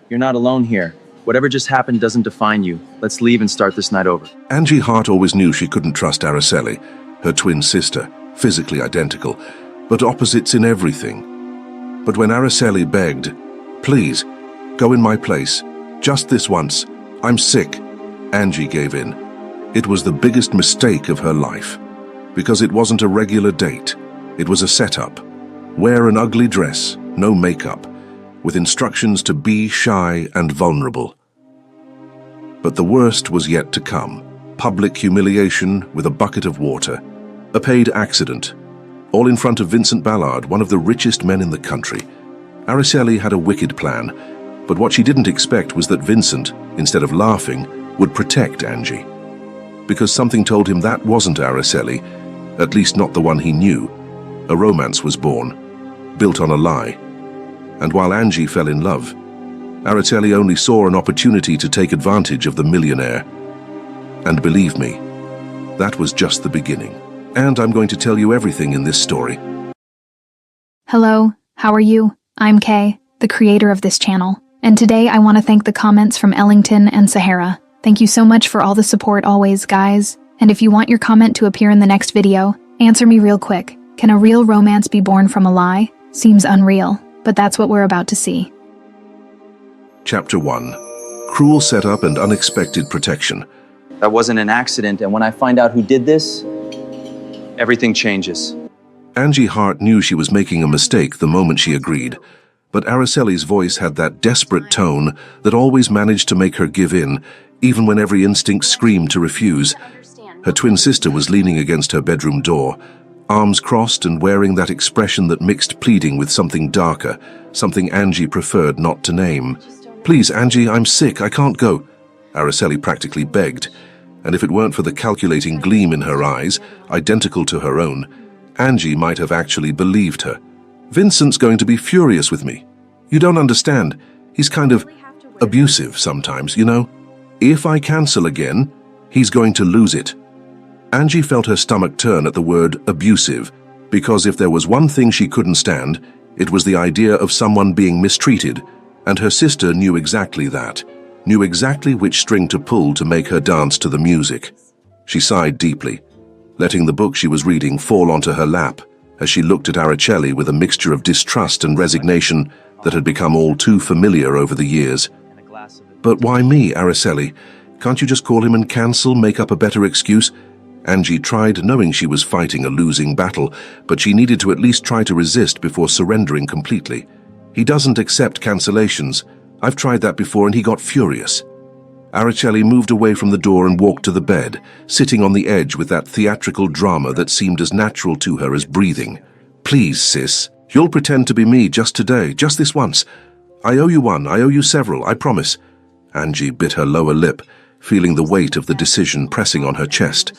You're not alone here. Whatever just happened doesn't define you. Let's leave and start this night over. Angie Hart always knew she couldn't trust Araceli, her twin sister, physically identical, but opposites in everything. But when Araceli begged, "Please, go in my place, just this once, I'm sick," Angie gave in. It was the biggest mistake of her life, because it wasn't a regular date. It was a setup. Wear an ugly dress, no makeup, with instructions to be shy and vulnerable. But the worst was yet to come. Public humiliation with a bucket of water. A paid accident. All in front of Vincent Ballard, one of the richest men in the country. Araceli had a wicked plan, but what she didn't expect was that Vincent, instead of laughing, would protect Angie. Because something told him that wasn't Araceli, at least not the one he knew. A romance was born, built on a lie. And while Angie fell in love, Araceli only saw an opportunity to take advantage of the millionaire. And believe me, that was just the beginning. And I'm going to tell you everything in this story. Hello, how are you? I'm Kay, the creator of this channel. And today I want to thank the comments from Ellington and Sahara. Thank you so much for all the support always, guys. And if you want your comment to appear in the next video, answer me real quick. Can a real romance be born from a lie? Seems unreal, but that's what we're about to see. Chapter 1. Cruel setup and unexpected protection. That wasn't an accident, and when I find out who did this, everything changes. Angie Hart knew she was making a mistake the moment she agreed, but Araceli's voice had that desperate tone that always managed to make her give in, even when every instinct screamed to refuse. Her twin sister was leaning against her bedroom door, arms crossed and wearing that expression that mixed pleading with something darker, something Angie preferred not to name. "Please, Angie, I'm sick, I can't go," Araceli practically begged, and if it weren't for the calculating gleam in her eyes, identical to her own, Angie might have actually believed her. "Vincent's going to be furious with me. You don't understand. He's kind of abusive sometimes, you know. If I cancel again, he's going to lose it." Angie felt her stomach turn at the word abusive, because if there was one thing she couldn't stand, it was the idea of someone being mistreated, and her sister knew exactly that, knew exactly which string to pull to make her dance to the music. She sighed deeply, letting the book she was reading fall onto her lap as she looked at Araceli with a mixture of distrust and resignation that had become all too familiar over the years. "But why me, Araceli? Can't you just call him and cancel, make up a better excuse?" Angie tried, knowing she was fighting a losing battle, but she needed to at least try to resist before surrendering completely. "He doesn't accept cancellations. I've tried that before and he got furious." Araceli moved away from the door and walked to the bed, sitting on the edge with that theatrical drama that seemed as natural to her as breathing. "Please, sis, you'll pretend to be me just today, just this once. I owe you one, I owe you several, I promise." Angie bit her lower lip, feeling the weight of the decision pressing on her chest,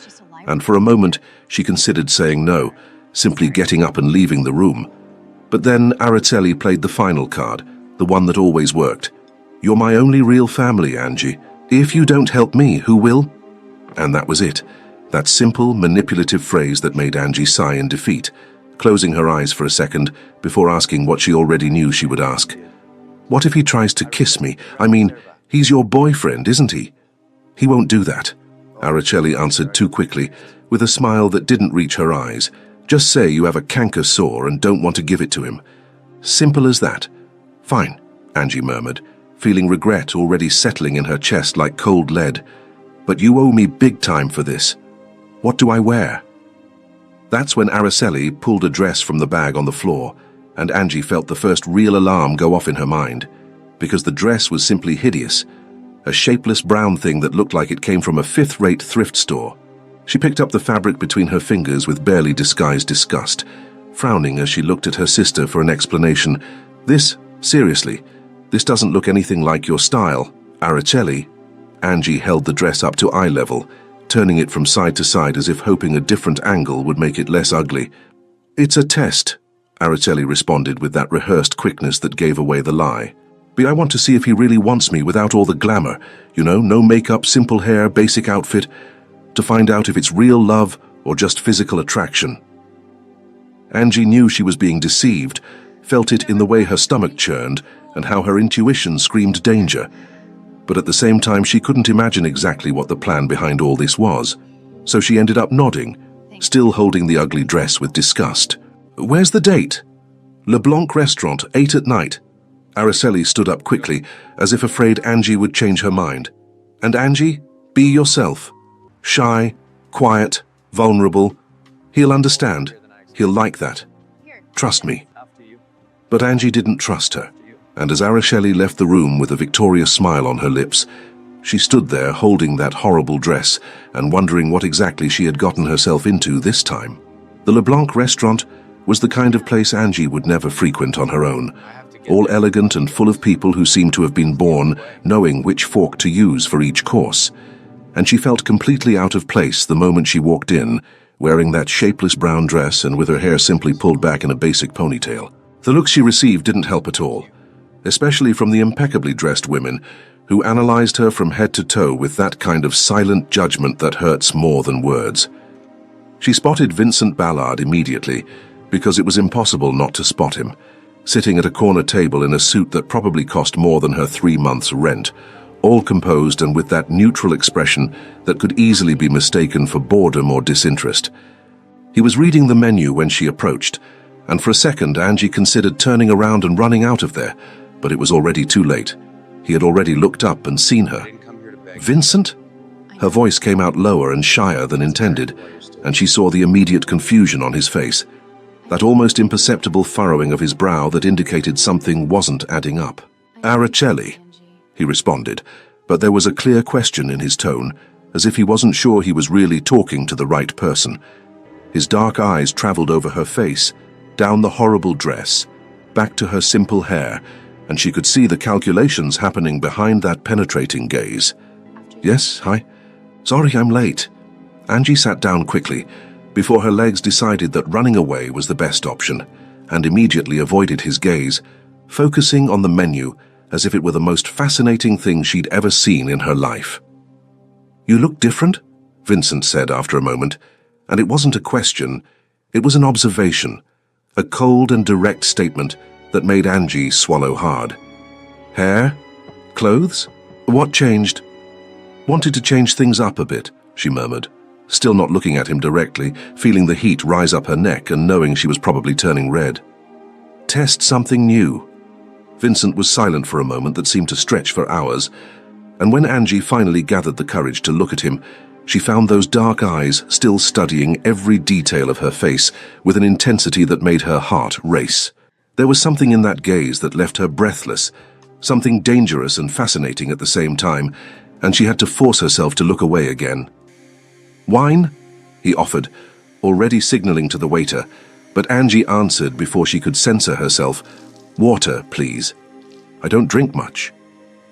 and for a moment she considered saying no, simply getting up and leaving the room. But then Araceli played the final card, the one that always worked. "You're my only real family, Angie. If you don't help me, who will?" And that was it, that simple, manipulative phrase that made Angie sigh in defeat, closing her eyes for a second before asking what she already knew she would ask. "What if he tries to kiss me? I mean, he's your boyfriend, isn't he?" "He won't do that," Araceli answered too quickly, with a smile that didn't reach her eyes. "Just say you have a canker sore and don't want to give it to him. Simple as that." "Fine," Angie murmured, feeling regret already settling in her chest like cold lead. "But you owe me big time for this. What do I wear?" That's when Araceli pulled a dress from the bag on the floor, and Angie felt the first real alarm go off in her mind, because the dress was simply hideous, a shapeless brown thing that looked like it came from a fifth-rate thrift store. She picked up the fabric between her fingers with barely disguised disgust, frowning as she looked at her sister for an explanation. Seriously, this doesn't look anything like your style, Araceli." Angie held the dress up to eye level, turning it from side to side as if hoping a different angle would make it less ugly. "It's a test," Araceli responded with that rehearsed quickness that gave away the lie. "But I want to see if he really wants me without all the glamour, you know, no makeup, simple hair, basic outfit, to find out if it's real love or just physical attraction." Angie knew she was being deceived, felt it in the way her stomach churned, and how her intuition screamed danger. But at the same time, she couldn't imagine exactly what the plan behind all this was. So she ended up nodding, still holding the ugly dress with disgust. "Where's the date?" "LeBlanc Restaurant, 8 at night." Araceli stood up quickly, as if afraid Angie would change her mind. "And Angie, be yourself. Shy, quiet, vulnerable. He'll understand. He'll like that. Trust me." But Angie didn't trust her, and as Araceli left the room with a victorious smile on her lips, she stood there holding that horrible dress and wondering what exactly she had gotten herself into this time. The LeBlanc Restaurant was the kind of place Angie would never frequent on her own, all elegant and full of people who seemed to have been born knowing which fork to use for each course. And she felt completely out of place the moment she walked in, wearing that shapeless brown dress and with her hair simply pulled back in a basic ponytail. The looks she received didn't help at all, especially from the impeccably dressed women who analyzed her from head to toe with that kind of silent judgment that hurts more than words. She spotted Vincent Ballard immediately, because it was impossible not to spot him, sitting at a corner table in a suit that probably cost more than her 3 months' rent, all composed and with that neutral expression that could easily be mistaken for boredom or disinterest. He was reading the menu when she approached, and for a second Angie considered turning around and running out of there, but it was already too late. He had already looked up and seen her. "Vincent?" Her voice came out lower and shyer than intended, and she saw the immediate confusion on his face, that almost imperceptible furrowing of his brow that indicated something wasn't adding up. "Araceli," he responded, but there was a clear question in his tone, as if he wasn't sure he was really talking to the right person. His dark eyes traveled over her face, down the horrible dress, back to her simple hair, and she could see the calculations happening behind that penetrating gaze. "Yes, hi. Sorry I'm late." Angie sat down quickly, before her legs decided that running away was the best option, and immediately avoided his gaze, focusing on the menu as if it were the most fascinating thing she'd ever seen in her life. "You look different," Vincent said after a moment, and it wasn't a question, it was an observation, a cold and direct statement that made Angie swallow hard. "Hair? Clothes? What changed?" "Wanted to change things up a bit," she murmured, still not looking at him directly, feeling the heat rise up her neck and knowing she was probably turning red. "Test something new." Vincent was silent for a moment that seemed to stretch for hours, and when Angie finally gathered the courage to look at him, she found those dark eyes still studying every detail of her face with an intensity that made her heart race. There was something in that gaze that left her breathless, something dangerous and fascinating at the same time, and she had to force herself to look away again. "Wine?" he offered, already signaling to the waiter, but Angie answered before she could censor herself, "Water, please. I don't drink much."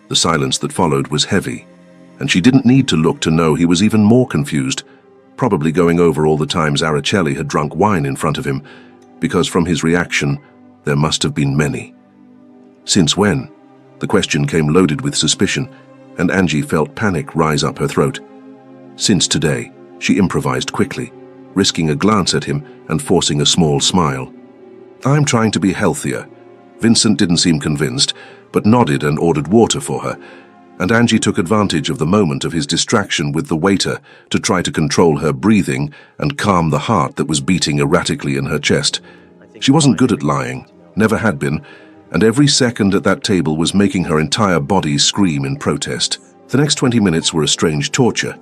The silence that followed was heavy, and she didn't need to look to know he was even more confused, probably going over all the times Araceli had drunk wine in front of him, because from his reaction, there must have been many. "Since when?" The question came loaded with suspicion, and Angie felt panic rise up her throat. "Since today," she improvised quickly, risking a glance at him and forcing a small smile. "I'm trying to be healthier." Vincent didn't seem convinced, but nodded and ordered water for her, and Angie took advantage of the moment of his distraction with the waiter to try to control her breathing and calm the heart that was beating erratically in her chest. She wasn't good at lying, never had been, and every second at that table was making her entire body scream in protest. The next 20 minutes were a strange torture,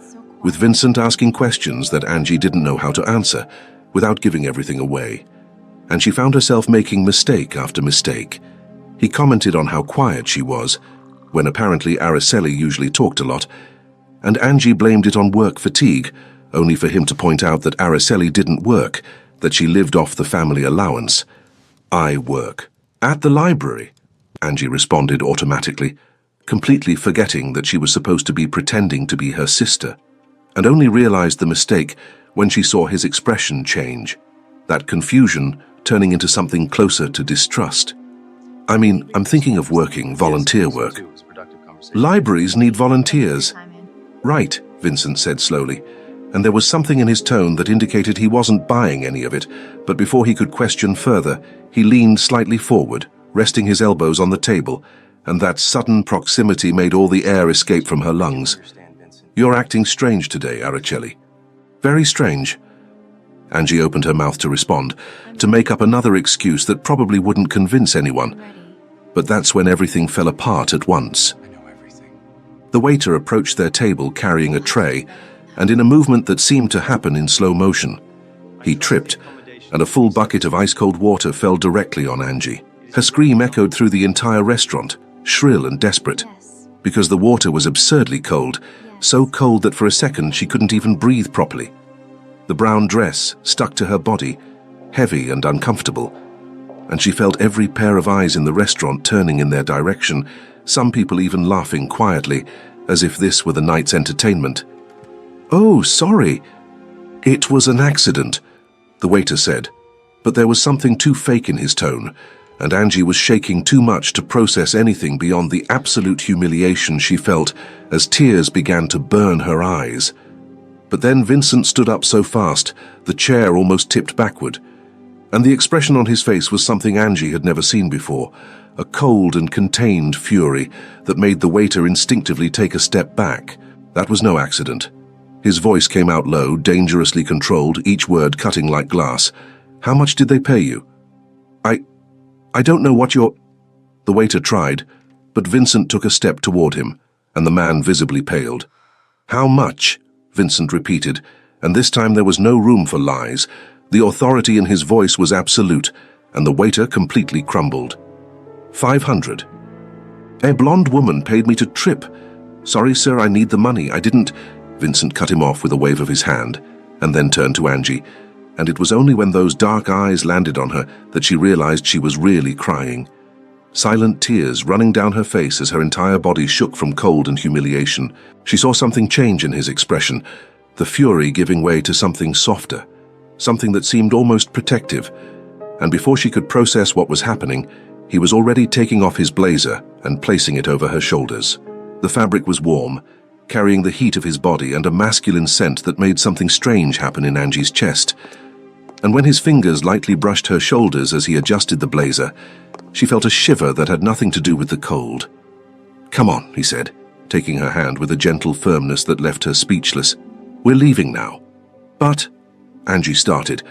with Vincent asking questions that Angie didn't know how to answer, without giving everything away. And she found herself making mistake after mistake. He commented on how quiet she was, when apparently Araceli usually talked a lot, and Angie blamed it on work fatigue, only for him to point out that Araceli didn't work, that she lived off the family allowance. "I work. At the library," Angie responded automatically, completely forgetting that she was supposed to be pretending to be her sister, and only realized the mistake when she saw his expression change, that confusion turning into something closer to distrust. "I mean, I'm thinking of working volunteer work." "Libraries need volunteers." "Right," Vincent said slowly, and there was something in his tone that indicated he wasn't buying any of it, but before he could question further, he leaned slightly forward, resting his elbows on the table, and that sudden proximity made all the air escape from her lungs. "You're acting strange today, Araceli. Very strange." Angie opened her mouth to respond, to make up another excuse that probably wouldn't convince anyone. But that's when everything fell apart at once. The waiter approached their table carrying a tray, and in a movement that seemed to happen in slow motion, he tripped, and a full bucket of ice-cold water fell directly on Angie. Her scream echoed through the entire restaurant, shrill and desperate, because the water was absurdly cold, so cold that for a second she couldn't even breathe properly. The brown dress stuck to her body, heavy and uncomfortable, and she felt every pair of eyes in the restaurant turning in their direction, some people even laughing quietly, as if this were the night's entertainment. "Oh, sorry. It was an accident," the waiter said, but there was something too fake in his tone, and Angie was shaking too much to process anything beyond the absolute humiliation she felt as tears began to burn her eyes. But then Vincent stood up so fast, the chair almost tipped backward, and the expression on his face was something Angie had never seen before, a cold and contained fury that made the waiter instinctively take a step back. That was no accident. His voice came out low, dangerously controlled, each word cutting like glass. "How much did they pay you?" I don't know what you're—" The waiter tried, but Vincent took a step toward him, and the man visibly paled. "How much?" Vincent repeated, and this time there was no room for lies. The authority in his voice was absolute, and the waiter completely crumbled. 500. "A blonde woman paid me to trip. Sorry, sir, I need the money. I didn't—" Vincent cut him off with a wave of his hand, and then turned to Angie, and it was only when those dark eyes landed on her that she realized she was really crying. Silent tears running down her face as her entire body shook from cold and humiliation. She saw something change in his expression, the fury giving way to something softer, something that seemed almost protective, and before she could process what was happening, he was already taking off his blazer and placing it over her shoulders. The fabric was warm, carrying the heat of his body and a masculine scent that made something strange happen in Angie's chest. And when his fingers lightly brushed her shoulders as he adjusted the blazer, she felt a shiver that had nothing to do with the cold. "Come on," he said, taking her hand with a gentle firmness that left her speechless. "We're leaving now." "But—" Angie started,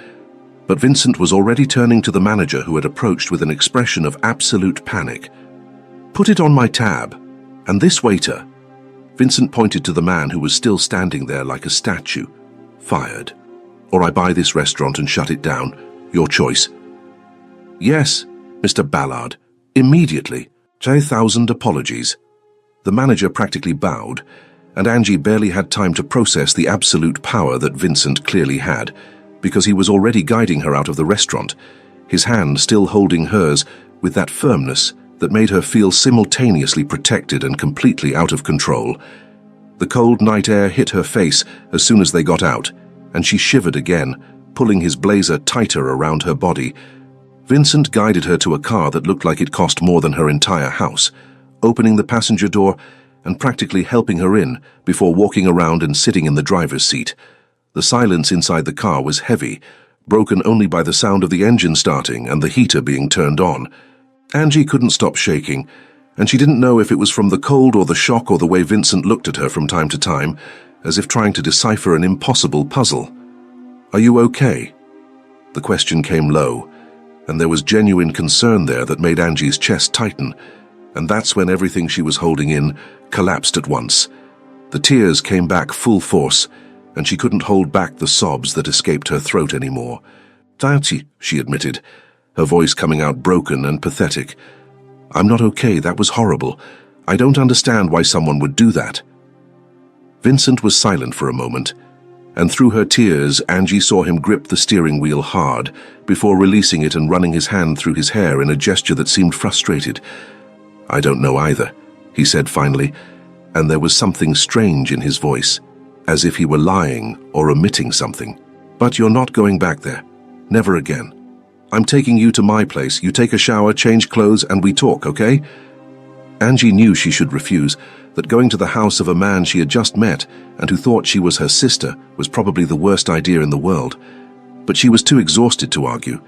but Vincent was already turning to the manager who had approached with an expression of absolute panic. "Put it on my tab. And this waiter—" Vincent pointed to the man who was still standing there like a statue. "Fired. Or I buy this restaurant and shut it down. Your choice." "Yes, Mr. Ballard. Immediately. 1,000 apologies." The manager practically bowed, and Angie barely had time to process the absolute power that Vincent clearly had, because he was already guiding her out of the restaurant, his hand still holding hers with that firmness that made her feel simultaneously protected and completely out of control. The cold night air hit her face as soon as they got out, and she shivered again, pulling his blazer tighter around her body. Vincent guided her to a car that looked like it cost more than her entire house, opening the passenger door and practically helping her in before walking around and sitting in the driver's seat. The silence inside the car was heavy, broken only by the sound of the engine starting and the heater being turned on. Angie couldn't stop shaking, and she didn't know if it was from the cold or the shock or the way Vincent looked at her from time to time, as if trying to decipher an impossible puzzle. "Are you okay?" The question came low, and there was genuine concern there that made Angie's chest tighten, and that's when everything she was holding in collapsed at once. The tears came back full force, and she couldn't hold back the sobs that escaped her throat anymore. "Tati," she admitted, her voice coming out broken and pathetic. "I'm not okay, that was horrible. I don't understand why someone would do that." Vincent was silent for a moment, and through her tears, Angie saw him grip the steering wheel hard, before releasing it and running his hand through his hair in a gesture that seemed frustrated. "I don't know either," he said finally, and there was something strange in his voice, as if he were lying or omitting something. "But you're not going back there. Never again. I'm taking you to my place. You take a shower, change clothes, and we talk, okay?" Angie knew she should refuse, that going to the house of a man she had just met and who thought she was her sister was probably the worst idea in the world. But she was too exhausted to argue,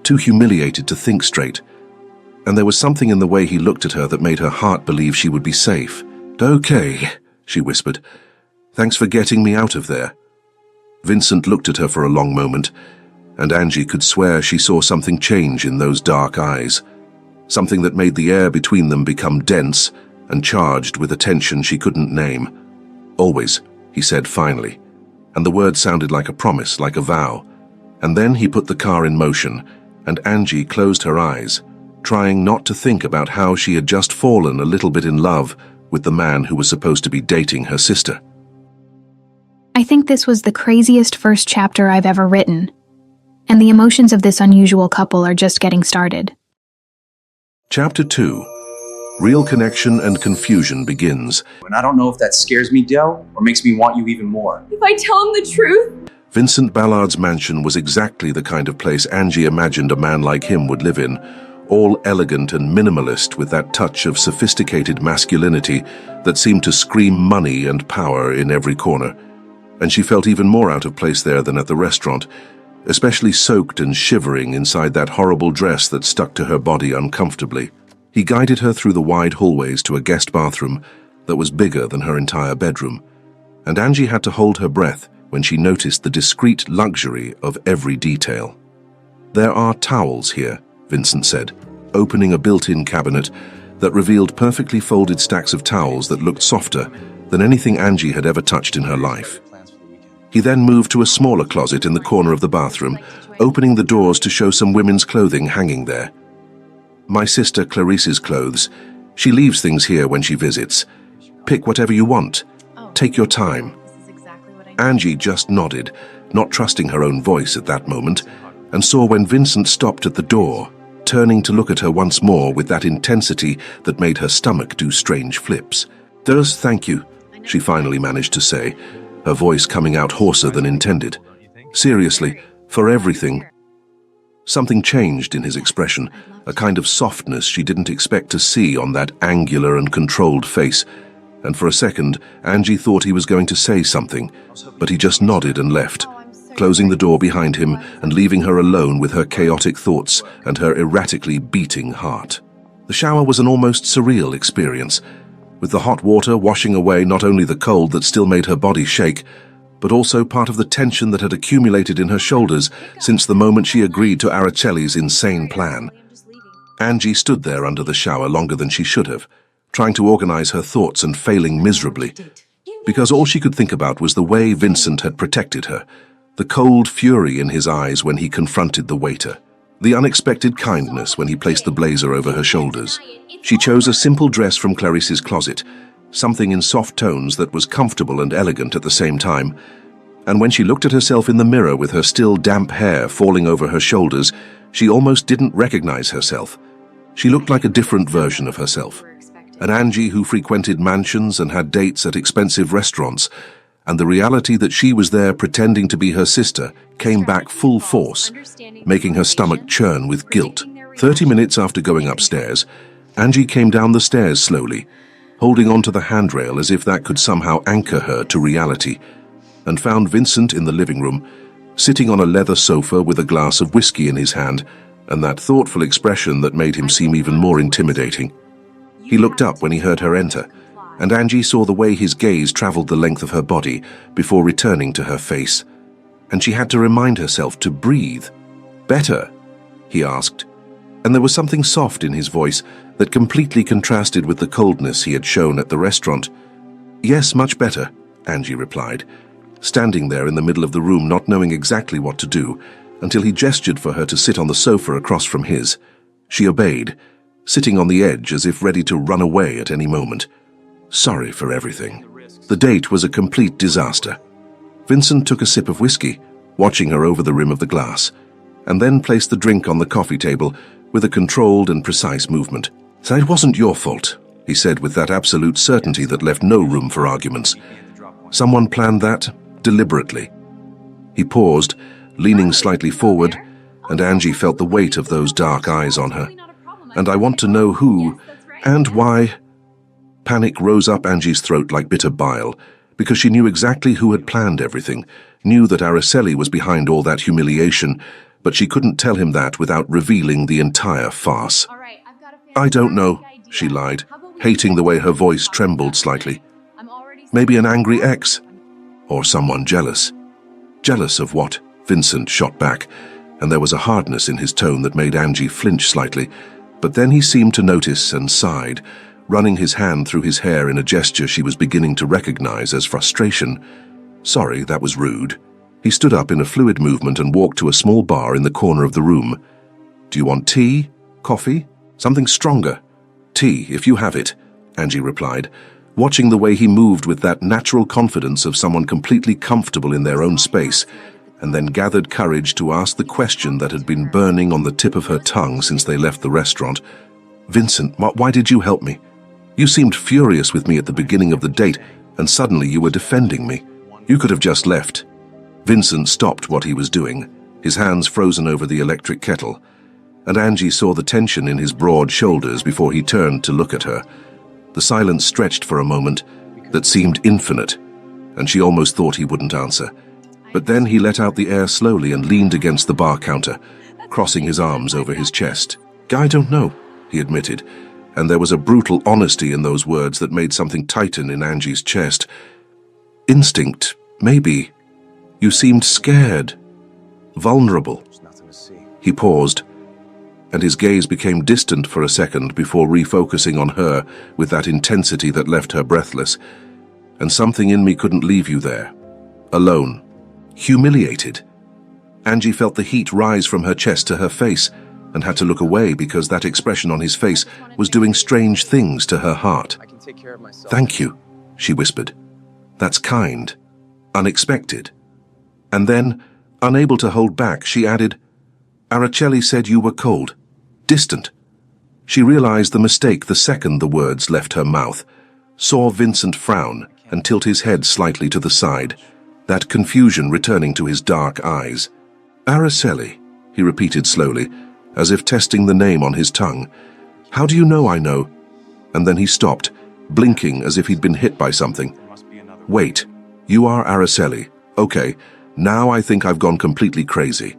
too humiliated to think straight. and there was something in the way he looked at her that made her heart believe she would be safe. "Okay," she whispered. "Thanks for getting me out of there." Vincent looked at her for a long moment, and Angie could swear she saw something change in those dark eyes, something that made the air between them become dense and charged with a tension she couldn't name. "Always," he said finally, and the word sounded like a promise, like a vow. And then he put the car in motion, and Angie closed her eyes, trying not to think about how she had just fallen a little bit in love with the man who was supposed to be dating her sister. I think this was the craziest first chapter I've ever written, and the emotions of this unusual couple are just getting started. Chapter 2. Real connection and confusion begins. And I don't know if that scares me, Dell, or makes me want you even more. If I tell him the truth? Vincent Ballard's mansion was exactly the kind of place Angie imagined a man like him would live in, all elegant and minimalist with that touch of sophisticated masculinity that seemed to scream money and power in every corner. And she felt even more out of place there than at the restaurant, especially soaked and shivering inside that horrible dress that stuck to her body uncomfortably. He guided her through the wide hallways to a guest bathroom that was bigger than her entire bedroom, and Angie had to hold her breath when she noticed the discreet luxury of every detail. "There are towels here," Vincent said, opening a built-in cabinet that revealed perfectly folded stacks of towels that looked softer than anything Angie had ever touched in her life. He then moved to a smaller closet in the corner of the bathroom, opening the doors to show some women's clothing hanging there. "My sister Clarice's clothes. She leaves things here when she visits. Pick whatever you want. Take your time." Angie just nodded, not trusting her own voice at that moment, and saw when Vincent stopped at the door, turning to look at her once more with that intensity that made her stomach do strange flips. Thank you," she finally managed to say, her voice coming out hoarser than intended. "Seriously, for everything." Something changed in his expression, a kind of softness she didn't expect to see on that angular and controlled face, and for a second, Angie thought he was going to say something, but he just nodded and left, closing the door behind him and leaving her alone with her chaotic thoughts and her erratically beating heart. The shower was an almost surreal experience, with the hot water washing away not only the cold that still made her body shake, but also part of the tension that had accumulated in her shoulders since the moment she agreed to Aracelli's insane plan. Angie stood there under the shower longer than she should have, trying to organize her thoughts and failing miserably, because all she could think about was the way Vincent had protected her, the cold fury in his eyes when he confronted the waiter, the unexpected kindness when he placed the blazer over her shoulders. She chose a simple dress from Clarice's closet, something in soft tones that was comfortable and elegant at the same time, and when she looked at herself in the mirror with her still damp hair falling over her shoulders, she almost didn't recognize herself. She looked like a different version of herself, an Angie who frequented mansions and had dates at expensive restaurants, and the reality that she was there pretending to be her sister came back full force, making her stomach churn with guilt. 30 minutes after going upstairs, Angie came down the stairs slowly, holding onto the handrail as if that could somehow anchor her to reality, and found Vincent in the living room, sitting on a leather sofa with a glass of whiskey in his hand, and that thoughtful expression that made him seem even more intimidating. He looked up when he heard her enter, and Angie saw the way his gaze traveled the length of her body before returning to her face, and she had to remind herself to breathe. "Better?" he asked, and there was something soft in his voice that completely contrasted with the coldness he had shown at the restaurant. "Yes, much better," Angie replied, standing there in the middle of the room not knowing exactly what to do, until he gestured for her to sit on the sofa across from his. She obeyed, sitting on the edge as if ready to run away at any moment. Sorry for everything. The date was a complete disaster. Vincent took a sip of whiskey, watching her over the rim of the glass, and then placed the drink on the coffee table with a controlled and precise movement. "So it wasn't your fault," he said with that absolute certainty that left no room for arguments. "Someone planned that deliberately." He paused, leaning slightly forward, and Angie felt the weight of those dark eyes on her. "And I want to know who and why." Panic rose up Angie's throat like bitter bile, because she knew exactly who had planned everything, knew that Aracelli was behind all that humiliation, but she couldn't tell him that without revealing the entire farce. I don't know, she lied, hating the way her voice trembled slightly. Maybe an angry ex? Or someone jealous? Jealous of what? Vincent shot back, and there was a hardness in his tone that made Angie flinch slightly. But then he seemed to notice and sighed, running his hand through his hair in a gesture she was beginning to recognize as frustration. Sorry, that was rude. He stood up in a fluid movement and walked to a small bar in the corner of the room. Do you want tea? Coffee? Something stronger? Tea, if you have it, Angie replied, watching the way he moved with that natural confidence of someone completely comfortable in their own space, and then gathered courage to ask the question that had been burning on the tip of her tongue since they left the restaurant. Vincent, why did you help me? You seemed furious with me at the beginning of the date, and suddenly you were defending me. You could have just left. Vincent stopped what he was doing, his hands frozen over the electric kettle, and Angie saw the tension in his broad shoulders before he turned to look at her. The silence stretched for a moment that seemed infinite, and she almost thought he wouldn't answer. But then he let out the air slowly and leaned against the bar counter, crossing his arms over his chest. I don't know, he admitted, and there was a brutal honesty in those words that made something tighten in Angie's chest. Instinct, maybe. You seemed scared, vulnerable. He paused, and his gaze became distant for a second before refocusing on her with that intensity that left her breathless. And something in me couldn't leave you there, alone, humiliated. Angie felt the heat rise from her chest to her face and had to look away because that expression on his face was doing strange things to her heart. Thank you, she whispered. That's kind, unexpected. And then, unable to hold back, she added, Araceli said you were cold, distant. She realized the mistake the second the words left her mouth, saw Vincent frown and tilt his head slightly to the side, that confusion returning to his dark eyes. Araceli, he repeated slowly, as if testing the name on his tongue. How do you know I know? And then he stopped, blinking as if he'd been hit by something. Wait, you are Araceli. Okay, now I think I've gone completely crazy.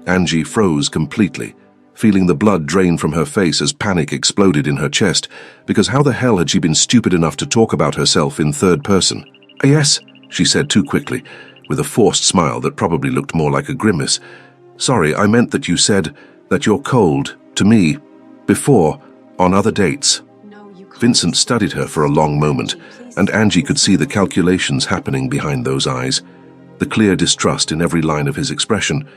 Angie froze completely, feeling the blood drain from her face as panic exploded in her chest, because how the hell had she been stupid enough to talk about herself in third person? Yes, she said too quickly, with a forced smile that probably looked more like a grimace. Sorry, I meant that you said that you're cold, to me, before, on other dates. Vincent studied her for a long moment, and Angie could see the calculations happening behind those eyes, the clear distrust in every line of his expression.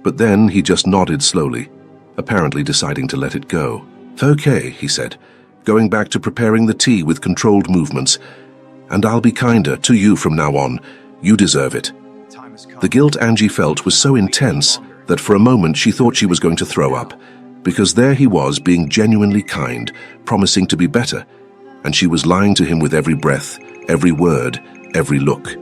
But then he just nodded slowly, apparently deciding to let it go. Okay, he said, going back to preparing the tea with controlled movements. And I'll be kinder to you from now on. You deserve it. The guilt Angie felt was so intense that for a moment she thought she was going to throw up, because there he was being genuinely kind, promising to be better, and she was lying to him with every breath, every word, every look.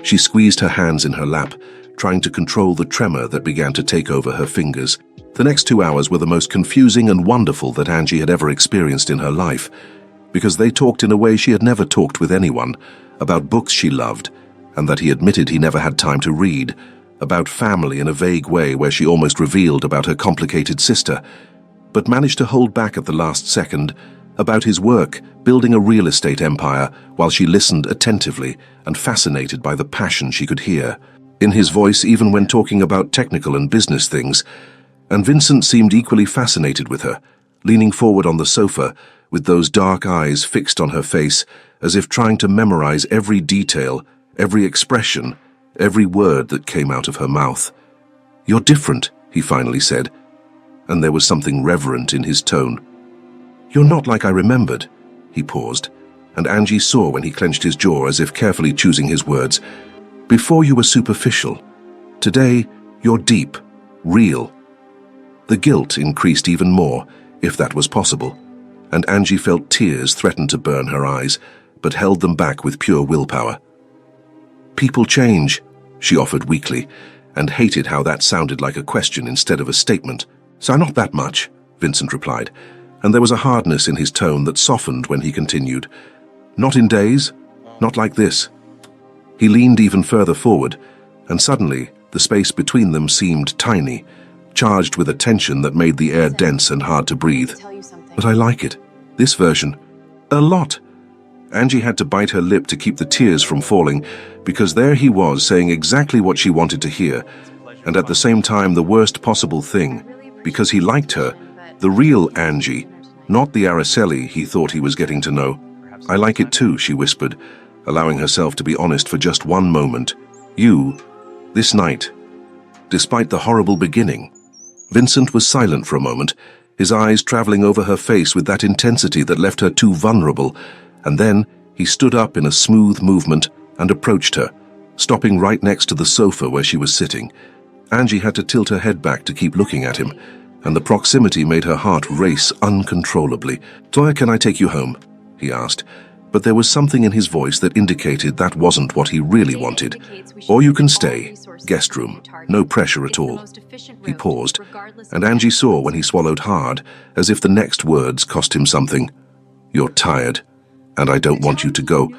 She squeezed her hands in her lap, trying to control the tremor that began to take over her fingers. The next 2 hours were the most confusing and wonderful that Angie had ever experienced in her life, because they talked in a way she had never talked with anyone, about books she loved, and that he admitted he never had time to read, about family in a vague way where she almost revealed about her complicated sister, but managed to hold back at the last second, about his work, building a real estate empire, while she listened attentively and fascinated by the passion she could hear in his voice even when talking about technical and business things. And Vincent seemed equally fascinated with her, leaning forward on the sofa with those dark eyes fixed on her face, as if trying to memorize every detail, every expression, every word that came out of her mouth. You're different, he finally said, and there was something reverent in his tone. You're not like I remembered. He paused, and Angie saw when he clenched his jaw as if carefully choosing his words. Before you were superficial. Today, you're deep, real. The guilt increased even more, if that was possible, and Angie felt tears threaten to burn her eyes, but held them back with pure willpower. People change, she offered weakly, and hated how that sounded like a question instead of a statement. So not that much, Vincent replied, and there was a hardness in his tone that softened when he continued. Not in days, not like this. He leaned even further forward, and suddenly the space between them seemed tiny, charged with a tension that made the air dense and hard to breathe. But I like it. This version. A lot. Angie had to bite her lip to keep the tears from falling, because there he was saying exactly what she wanted to hear, and at the same time the worst possible thing, because he liked her, the real Angie, not the Araceli he thought he was getting to know. I like it too, she whispered, allowing herself to be honest for just one moment. You, this night. Despite the horrible beginning. Vincent was silent for a moment, his eyes traveling over her face with that intensity that left her too vulnerable, and then he stood up in a smooth movement and approached her, stopping right next to the sofa where she was sitting. Angie had to tilt her head back to keep looking at him, and the proximity made her heart race uncontrollably. "Where can I take you home?" he asked, but there was something in his voice that indicated that wasn't what he really wanted. "Or you can stay. Guest room. No pressure at all." He paused, and Angie saw when he swallowed hard, as if the next words cost him something. "You're tired, and I don't want you to go."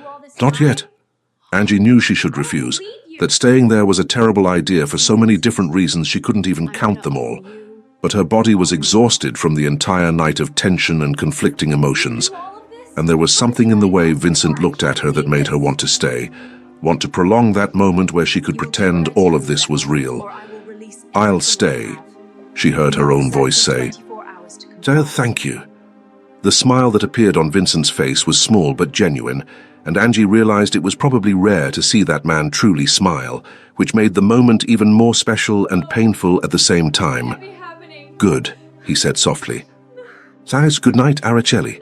"Not yet." Angie knew she should refuse, that staying there was a terrible idea for so many different reasons she couldn't even count them all. But her body was exhausted from the entire night of tension and conflicting emotions, and there was something in the way Vincent looked at her that made her want to stay, want to prolong that moment where she could pretend all of this was real. "I'll stay," she heard her own voice say. "Thank you." The smile that appeared on Vincent's face was small but genuine, and Angie realized it was probably rare to see that man truly smile, which made the moment even more special and painful at the same time. "Good," he said softly. "Thanks, good night, Araceli."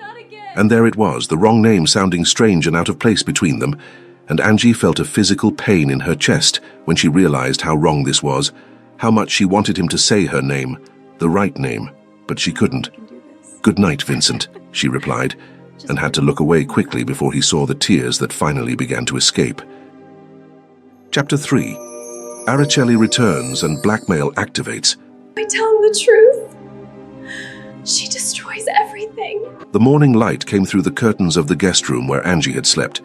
And there it was, the wrong name sounding strange and out of place between them, and Angie felt a physical pain in her chest when she realized how wrong this was, how much she wanted him to say her name, the right name, but she couldn't. "Good night, Vincent," she replied, and had to look away quickly before he saw the tears that finally began to escape. Chapter 3. Araceli returns and blackmail activates. I tell him the truth. She destroys everything. The morning light came through the curtains of the guest room where Angie had slept,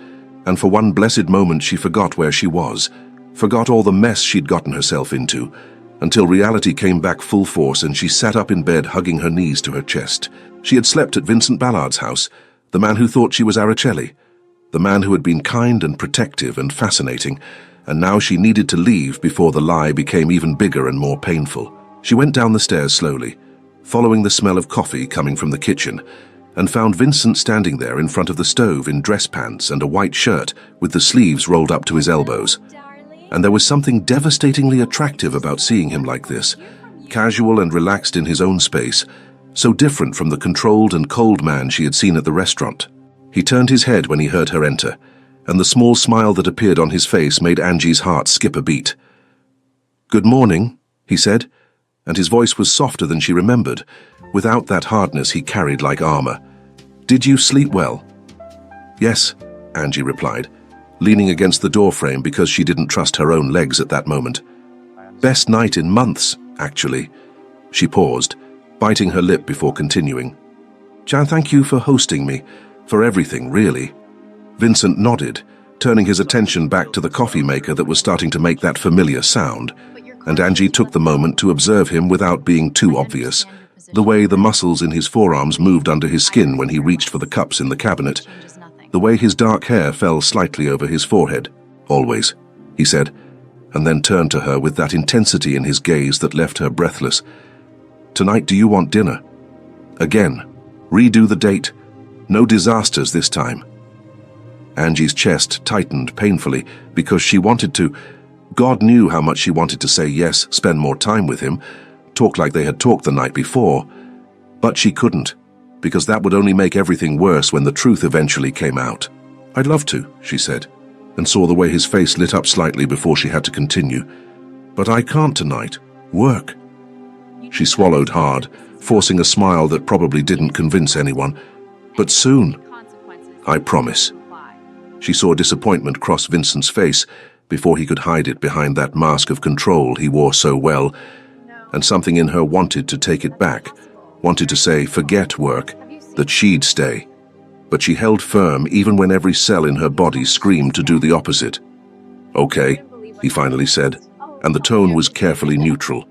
and for one blessed moment she forgot where she was, forgot all the mess she'd gotten herself into, until reality came back full force and she sat up in bed hugging her knees to her chest. She had slept at Vincent Ballard's house, the man who thought she was Araceli, the man who had been kind and protective and fascinating, and now she needed to leave before the lie became even bigger and more painful. She went down the stairs slowly, following the smell of coffee coming from the kitchen, and found Vincent standing there in front of the stove in dress pants and a white shirt with the sleeves rolled up to his elbows. And there was something devastatingly attractive about seeing him like this, casual and relaxed in his own space, so different from the controlled and cold man she had seen at the restaurant. He turned his head when he heard her enter, and the small smile that appeared on his face made Angie's heart skip a beat. "Good morning," he said, and his voice was softer than she remembered, without that hardness he carried like armor. "Did you sleep well?" "Yes," Angie replied, leaning against the doorframe because she didn't trust her own legs at that moment. "Best night in months, actually." She paused, biting her lip before continuing. "Thank you for hosting me, for everything, really." Vincent nodded, turning his attention back to the coffee maker that was starting to make that familiar sound, and Angie took the moment to observe him without being too obvious, the way the muscles in his forearms moved under his skin when he reached for the cups in the cabinet, the way his dark hair fell slightly over his forehead. "Always," he said, and then turned to her with that intensity in his gaze that left her breathless. "Tonight, do you want dinner? Again. Redo the date. No disasters this time." Angie's chest tightened painfully because she wanted to. God knew how much she wanted to say yes, spend more time with him, talk like they had talked the night before, but she couldn't, because that would only make everything worse when the truth eventually came out. "I'd love to," she said, and saw the way his face lit up slightly before she had to continue. "But I can't tonight. Work." She swallowed hard, forcing a smile that probably didn't convince anyone. "But soon. I promise." She saw disappointment cross Vincent's face before he could hide it behind that mask of control he wore so well, and something in her wanted to take it back, wanted to say forget work, that she'd stay. But she held firm even when every cell in her body screamed to do the opposite. "Okay," he finally said, and the tone was carefully neutral.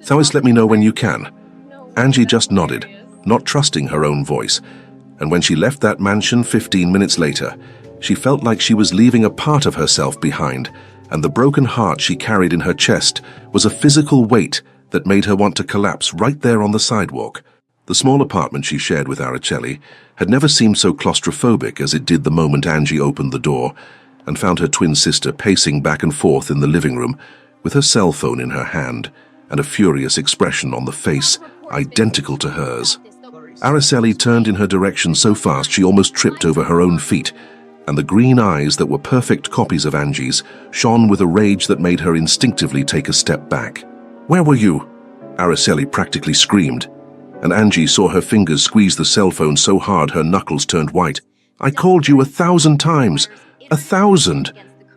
"Thomas, let me know when you can." Angie just nodded, not trusting her own voice. And when she left that mansion 15 minutes later, she felt like she was leaving a part of herself behind, and the broken heart she carried in her chest was a physical weight that made her want to collapse right there on the sidewalk. The small apartment she shared with Araceli had never seemed so claustrophobic as it did the moment Angie opened the door and found her twin sister pacing back and forth in the living room with her cell phone in her hand and a furious expression on the face identical to hers. Araceli turned in her direction so fast she almost tripped over her own feet, and the green eyes that were perfect copies of Angie's shone with a rage that made her instinctively take a step back. "Where were you?" Araceli practically screamed, and Angie saw her fingers squeeze the cell phone so hard her knuckles turned white. "I called you 1,000 times, 1,000,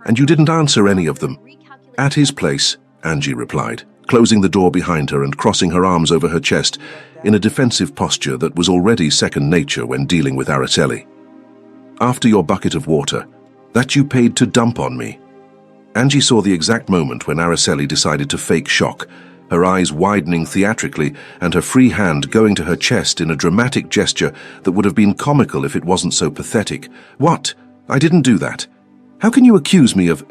and you didn't answer any of them." "At his place," Angie replied, closing the door behind her and crossing her arms over her chest in a defensive posture that was already second nature when dealing with Araceli. "After your bucket of water, that you paid to dump on me." Angie saw the exact moment when Araceli decided to fake shock, her eyes widening theatrically and her free hand going to her chest in a dramatic gesture that would have been comical if it wasn't so pathetic. "What? I didn't do that. How can you accuse me of—"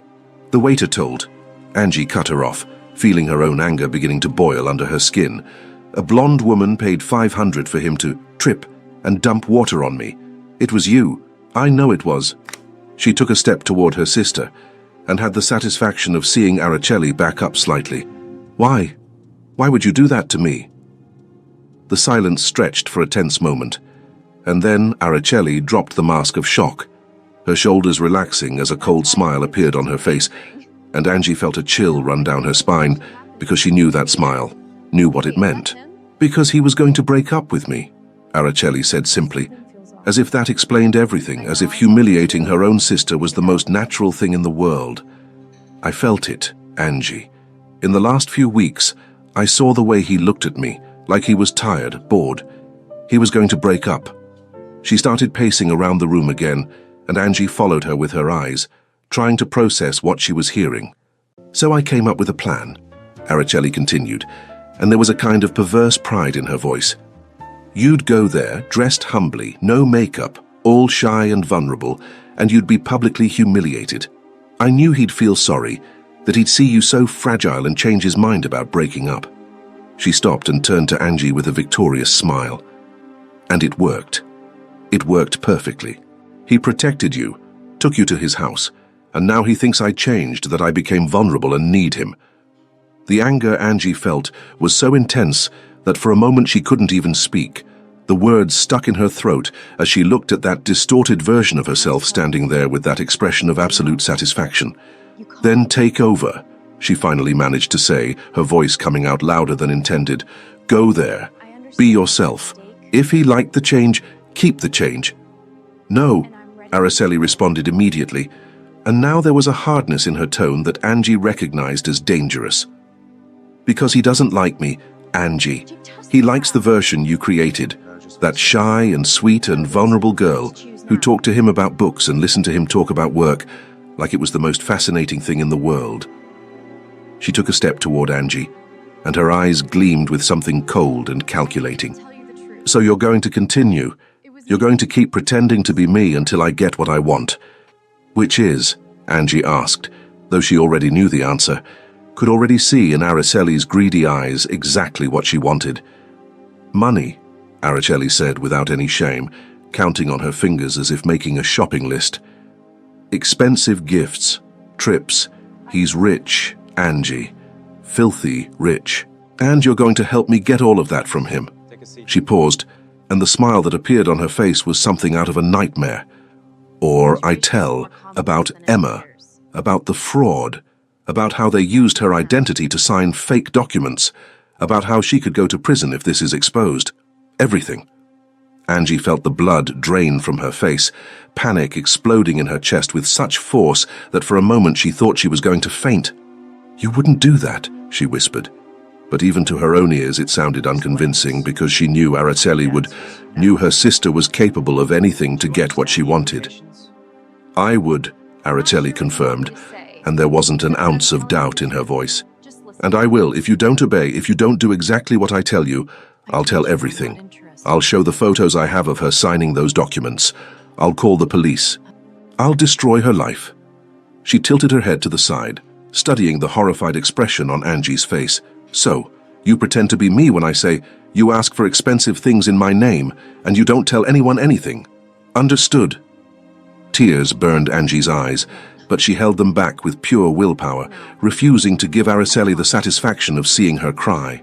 "The waiter told." Angie cut her off, feeling her own anger beginning to boil under her skin. "A blonde woman paid 500 for him to trip and dump water on me. It was you. I know it was." She took a step toward her sister and had the satisfaction of seeing Araceli back up slightly. "Why? Why would you do that to me?" The silence stretched for a tense moment, and then Araceli dropped the mask of shock, her shoulders relaxing as a cold smile appeared on her face, and Angie felt a chill run down her spine because she knew that smile, knew what it meant. "Because he was going to break up with me," Araceli said simply, as if that explained everything, as if humiliating her own sister was the most natural thing in the world. "I felt it, Angie. In the last few weeks, I saw the way he looked at me, like he was tired, bored. He was going to break up." She started pacing around the room again, and Angie followed her with her eyes, trying to process what she was hearing. "So I came up with a plan," Araceli continued, and there was a kind of perverse pride in her voice. "You'd go there, dressed humbly, no makeup, all shy and vulnerable, and you'd be publicly humiliated. I knew he'd feel sorry, that he'd see you so fragile and change his mind about breaking up." She stopped and turned to Angie with a victorious smile. "And it worked. It worked perfectly. He protected you, took you to his house, and now he thinks I changed, that I became vulnerable and need him." The anger Angie felt was so intense that for a moment she couldn't even speak. The words stuck in her throat as she looked at that distorted version of herself standing there with that expression of absolute satisfaction. "Then take over," she finally managed to say, her voice coming out louder than intended. "Go there. Be yourself. If he liked the change, keep the change." "No," Araceli responded immediately, and now there was a hardness in her tone that Angie recognized as dangerous. "Because he doesn't like me, Angie. He likes the version you created, that shy and sweet and vulnerable girl who talked to him about books and listened to him talk about work like it was the most fascinating thing in the world." She took a step toward Angie, and her eyes gleamed with something cold and calculating. "So you're going to continue? You're going to keep pretending to be me until I get what I want?" "Which is?" Angie asked, though she already knew the answer, could already see in Araceli's greedy eyes exactly what she wanted. "Money," Araceli said without any shame, counting on her fingers as if making a shopping list. "Expensive gifts, trips. He's rich, Angie. Filthy rich. And you're going to help me get all of that from him." She paused, and the smile that appeared on her face was something out of a nightmare. "Or I tell about Emma, about the fraud, about how they used her identity to sign fake documents, about how she could go to prison if this is exposed. Everything." Angie felt the blood drain from her face, panic exploding in her chest with such force that for a moment she thought she was going to faint. "You wouldn't do that," she whispered. But even to her own ears it sounded unconvincing because she knew knew her sister was capable of anything to get what she wanted. "I would," Araceli confirmed, and there wasn't an ounce of doubt in her voice. "And I will. If you don't obey, if you don't do exactly what I tell you, I'll tell everything. I'll show the photos I have of her signing those documents. I'll call the police. I'll destroy her life." She tilted her head to the side, studying the horrified expression on Angie's face. "So, you pretend to be me when I say, you ask for expensive things in my name, and you don't tell anyone anything. Understood?" Tears burned Angie's eyes, but she held them back with pure willpower, refusing to give Araceli the satisfaction of seeing her cry.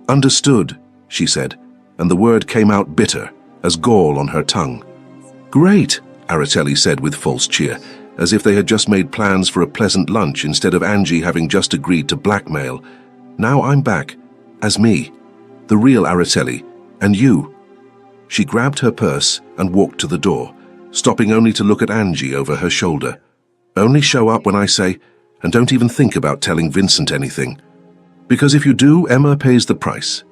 "Understood," she said, and the word came out bitter, as gall on her tongue. "Great," Araceli said with false cheer, as if they had just made plans for a pleasant lunch instead of Angie having just agreed to blackmail. "Now I'm back, as me, the real Araceli, and you." She grabbed her purse and walked to the door, stopping only to look at Angie over her shoulder. "Only show up when I say, and don't even think about telling Vincent anything. Because if you do, Emma pays the price."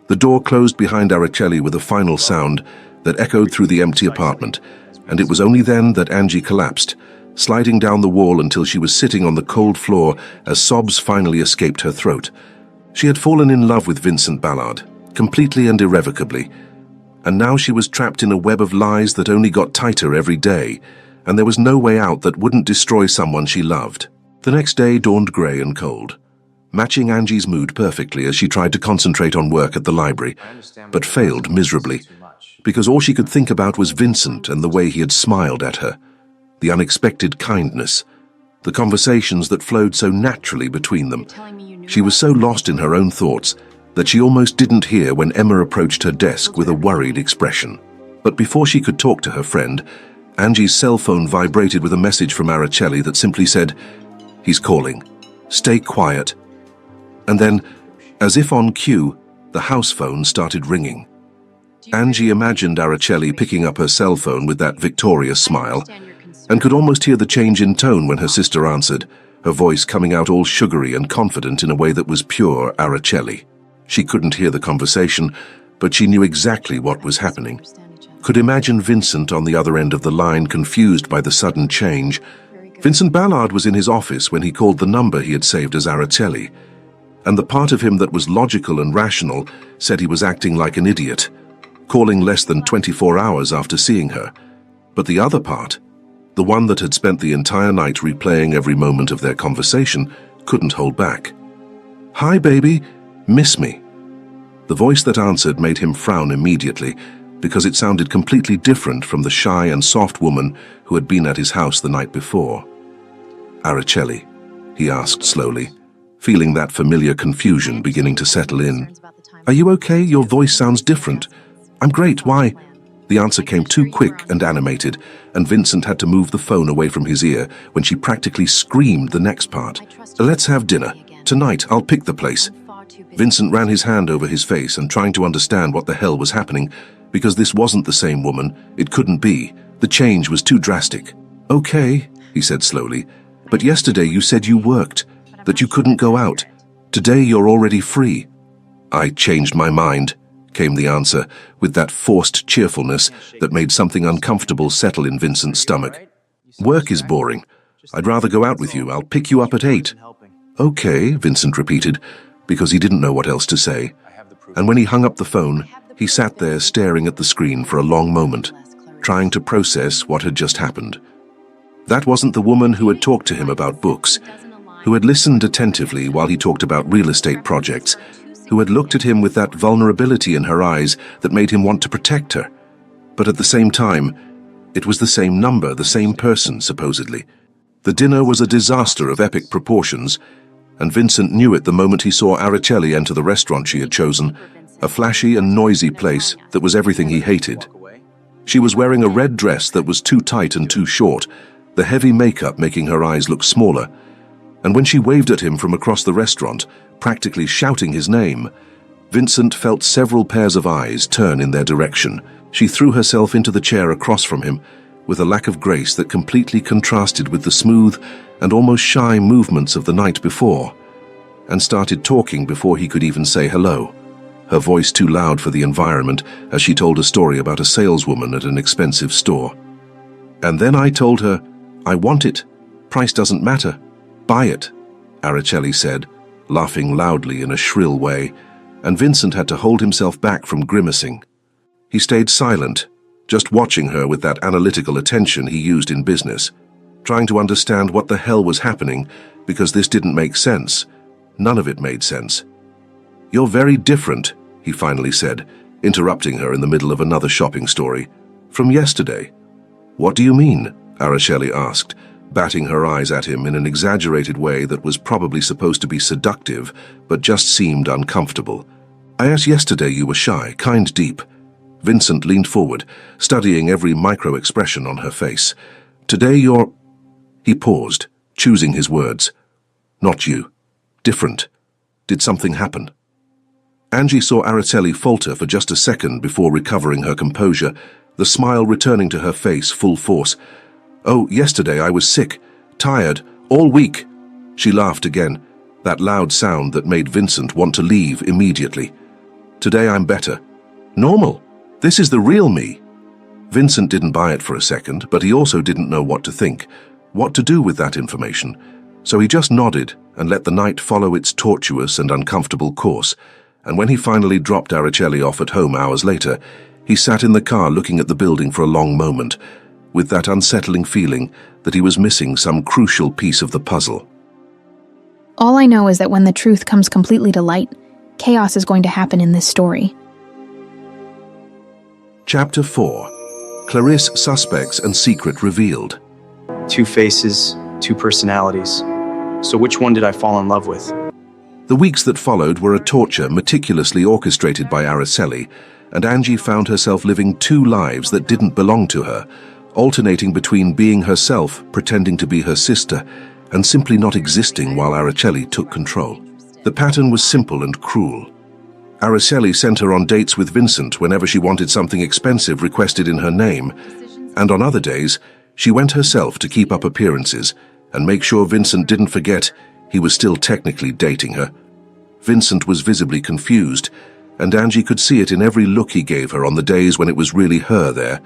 The door closed behind Araceli with a final sound that echoed through the empty apartment, and it was only then that Angie collapsed, sliding down the wall until she was sitting on the cold floor as sobs finally escaped her throat. She had fallen in love with Vincent Ballard, completely and irrevocably, and now she was trapped in a web of lies that only got tighter every day, and there was no way out that wouldn't destroy someone she loved. The next day dawned grey and cold, matching Angie's mood perfectly as she tried to concentrate on work at the library, but failed miserably, because all she could think about was Vincent and the way he had smiled at her, the unexpected kindness, the conversations that flowed so naturally between them. She was so lost in her own thoughts that she almost didn't hear when Emma approached her desk with a worried expression. But before she could talk to her friend, Angie's cell phone vibrated with a message from Araceli that simply said, "He's calling. Stay quiet." And then, as if on cue, the house phone started ringing. Angie imagined Araceli picking up her cell phone with that victorious smile, and could almost hear the change in tone when her sister answered, her voice coming out all sugary and confident in a way that was pure Araceli. She couldn't hear the conversation, but she knew exactly what was happening. Could imagine Vincent on the other end of the line, confused by the sudden change. Vincent Ballard was in his office when he called the number he had saved as Araceli, and the part of him that was logical and rational said he was acting like an idiot, calling less than 24 hours after seeing her. But the other part, the one that had spent the entire night replaying every moment of their conversation, couldn't hold back. "Hi, baby. Miss me?" The voice that answered made him frown immediately, because it sounded completely different from the shy and soft woman who had been at his house the night before. "Araceli," he asked slowly, feeling that familiar confusion beginning to settle in. "Are you okay? Your voice sounds different." "I'm great, why?" The answer came too quick and animated, and Vincent had to move the phone away from his ear when she practically screamed the next part. "Let's have dinner. Tonight, I'll pick the place." Vincent ran his hand over his face and trying to understand what the hell was happening, because this wasn't the same woman. It couldn't be. The change was too drastic. "Okay," he said slowly, "but yesterday you said you worked, that you couldn't go out. Today you're already free." "I changed my mind," came the answer, with that forced cheerfulness that made something uncomfortable settle in Vincent's stomach. "Work is boring. I'd rather go out with you. I'll pick you up at 8. "Okay," Vincent repeated, because he didn't know what else to say. And when he hung up the phone, he sat there staring at the screen for a long moment, trying to process what had just happened. That wasn't the woman who had talked to him about books, who had listened attentively while he talked about real estate projects, who had looked at him with that vulnerability in her eyes that made him want to protect her. But at the same time, it was the same number, the same person, supposedly. The dinner was a disaster of epic proportions, and Vincent knew it the moment he saw Araceli enter the restaurant she had chosen, a flashy and noisy place that was everything he hated. She was wearing a red dress that was too tight and too short, the heavy makeup making her eyes look smaller, and when she waved at him from across the restaurant, practically shouting his name, Vincent felt several pairs of eyes turn in their direction. She threw herself into the chair across from him, with a lack of grace that completely contrasted with the smooth and almost shy movements of the night before, and started talking before he could even say hello, her voice too loud for the environment as she told a story about a saleswoman at an expensive store. "And then I told her, 'I want it. Price doesn't matter. Buy it,'" Araceli said, laughing loudly in a shrill way, and Vincent had to hold himself back from grimacing. He stayed silent, just watching her with that analytical attention he used in business, trying to understand what the hell was happening, because this didn't make sense. None of it made sense. "You're very different," he finally said, interrupting her in the middle of another shopping story. "From yesterday." "What do you mean?" Araceli asked, batting her eyes at him in an exaggerated way that was probably supposed to be seductive, but just seemed uncomfortable. "I asked yesterday you were shy, kind deep." Vincent leaned forward, studying every micro-expression on her face. "Today you're—" He paused, choosing his words. "Not you. Different. Did something happen?" Angie saw Araceli falter for just a second before recovering her composure, the smile returning to her face full force. "Oh, yesterday I was sick, tired, all week." She laughed again, that loud sound that made Vincent want to leave immediately. "Today I'm better. Normal. This is the real me." Vincent didn't buy it for a second, but he also didn't know what to think, what to do with that information, so he just nodded and let the night follow its tortuous and uncomfortable course. And when he finally dropped Araceli off at home hours later, he sat in the car looking at the building for a long moment, with that unsettling feeling that he was missing some crucial piece of the puzzle. All I know is that when the truth comes completely to light, chaos is going to happen in this story. Chapter 4. Clarisse Suspects and Secret Revealed. 2 faces, 2 personalities. So which one did I fall in love with? The weeks that followed were a torture meticulously orchestrated by Araceli, and Angie found herself living 2 lives that didn't belong to her, alternating between being herself, pretending to be her sister, and simply not existing while Araceli took control. The pattern was simple and cruel. Araceli sent her on dates with Vincent whenever she wanted something expensive requested in her name, and on other days, she went herself to keep up appearances and make sure Vincent didn't forget he was still technically dating her. Vincent was visibly confused, and Angie could see it in every look he gave her on the days when it was really her there.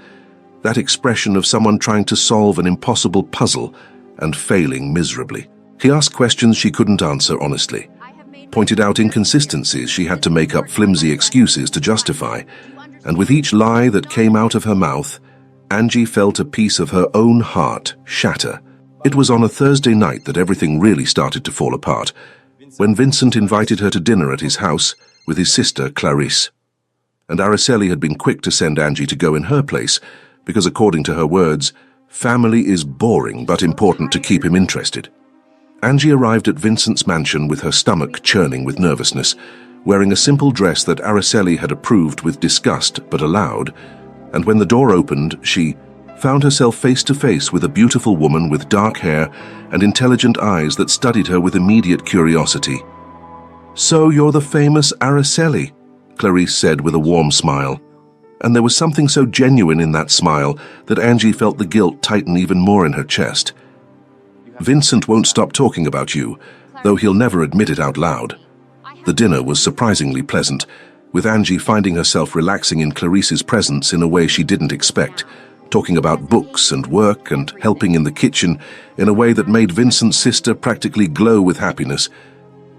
That expression of someone trying to solve an impossible puzzle and failing miserably. He asked questions she couldn't answer honestly, pointed out inconsistencies she had to make up flimsy excuses to justify, and with each lie that came out of her mouth, Angie felt a piece of her own heart shatter. It was on a Thursday night that everything really started to fall apart, when Vincent invited her to dinner at his house with his sister Clarisse. And Araceli had been quick to send Angie to go in her place, because according to her words, family is boring but important to keep him interested. Angie arrived at Vincent's mansion with her stomach churning with nervousness, wearing a simple dress that Araceli had approved with disgust but allowed, and when the door opened, she found herself face to face with a beautiful woman with dark hair and intelligent eyes that studied her with immediate curiosity. "So you're the famous Araceli," Clarisse said with a warm smile. And there was something so genuine in that smile that Angie felt the guilt tighten even more in her chest. "Vincent won't stop talking about you, though he'll never admit it out loud." The dinner was surprisingly pleasant, with Angie finding herself relaxing in Clarisse's presence in a way she didn't expect, talking about books and work and helping in the kitchen in a way that made Vincent's sister practically glow with happiness.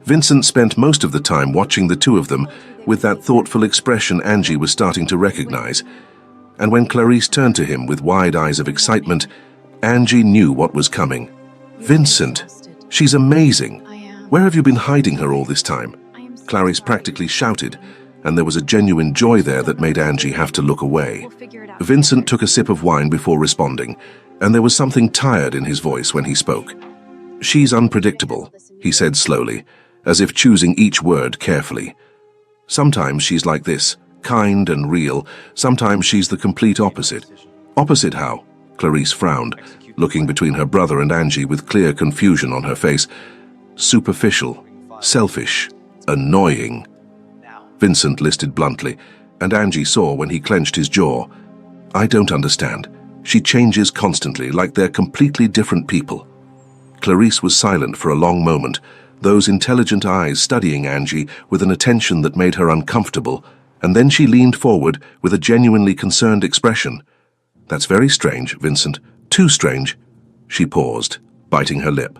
Vincent spent most of the time watching the 2 of them with that thoughtful expression Angie was starting to recognize. And when Clarisse turned to him with wide eyes of excitement, Angie knew what was coming. "Vincent, she's amazing. Where have you been hiding her all this time?" Clarisse practically shouted, and there was a genuine joy there that made Angie have to look away. Vincent took a sip of wine before responding, and there was something tired in his voice when he spoke. "She's unpredictable," he said slowly, as if choosing each word carefully. "Sometimes she's like this, kind and real. Sometimes she's the complete opposite." "Opposite how?" Clarisse frowned, looking between her brother and Angie with clear confusion on her face. "Superficial, selfish, annoying," Vincent listed bluntly, and Angie saw when he clenched his jaw. "I don't understand. She changes constantly, like they're completely different people." Clarisse was silent for a long moment, those intelligent eyes studying Angie with an attention that made her uncomfortable, and then she leaned forward with a genuinely concerned expression. "That's very strange, Vincent. Too strange." She paused, biting her lip.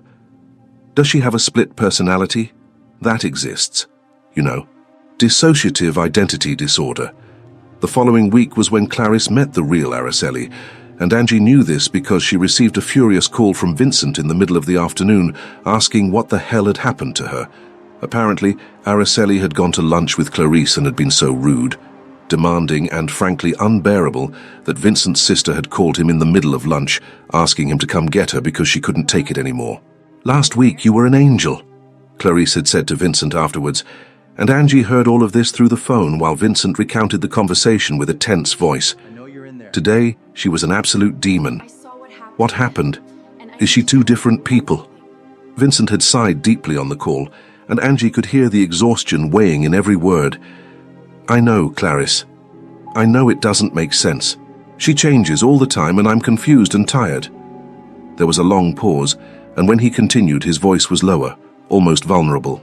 "Does she have a split personality?" "That exists, you know." Dissociative identity disorder. The following week was when Clarice met the real Araceli, and Angie knew this because she received a furious call from Vincent in the middle of the afternoon asking what the hell had happened to her. Apparently, Araceli had gone to lunch with Clarice and had been so rude, demanding and frankly unbearable that Vincent's sister had called him in the middle of lunch, asking him to come get her because she couldn't take it anymore. "Last week you were an angel," Clarice had said to Vincent afterwards, and Angie heard all of this through the phone while Vincent recounted the conversation with a tense voice. Today, she was an absolute demon. What happened? Is she two different people? Vincent had sighed deeply on the call, and Angie could hear the exhaustion weighing in every word. "I know, Clarice. I know it doesn't make sense. She changes all the time and I'm confused and tired." There was a long pause, and when he continued, his voice was lower, almost vulnerable.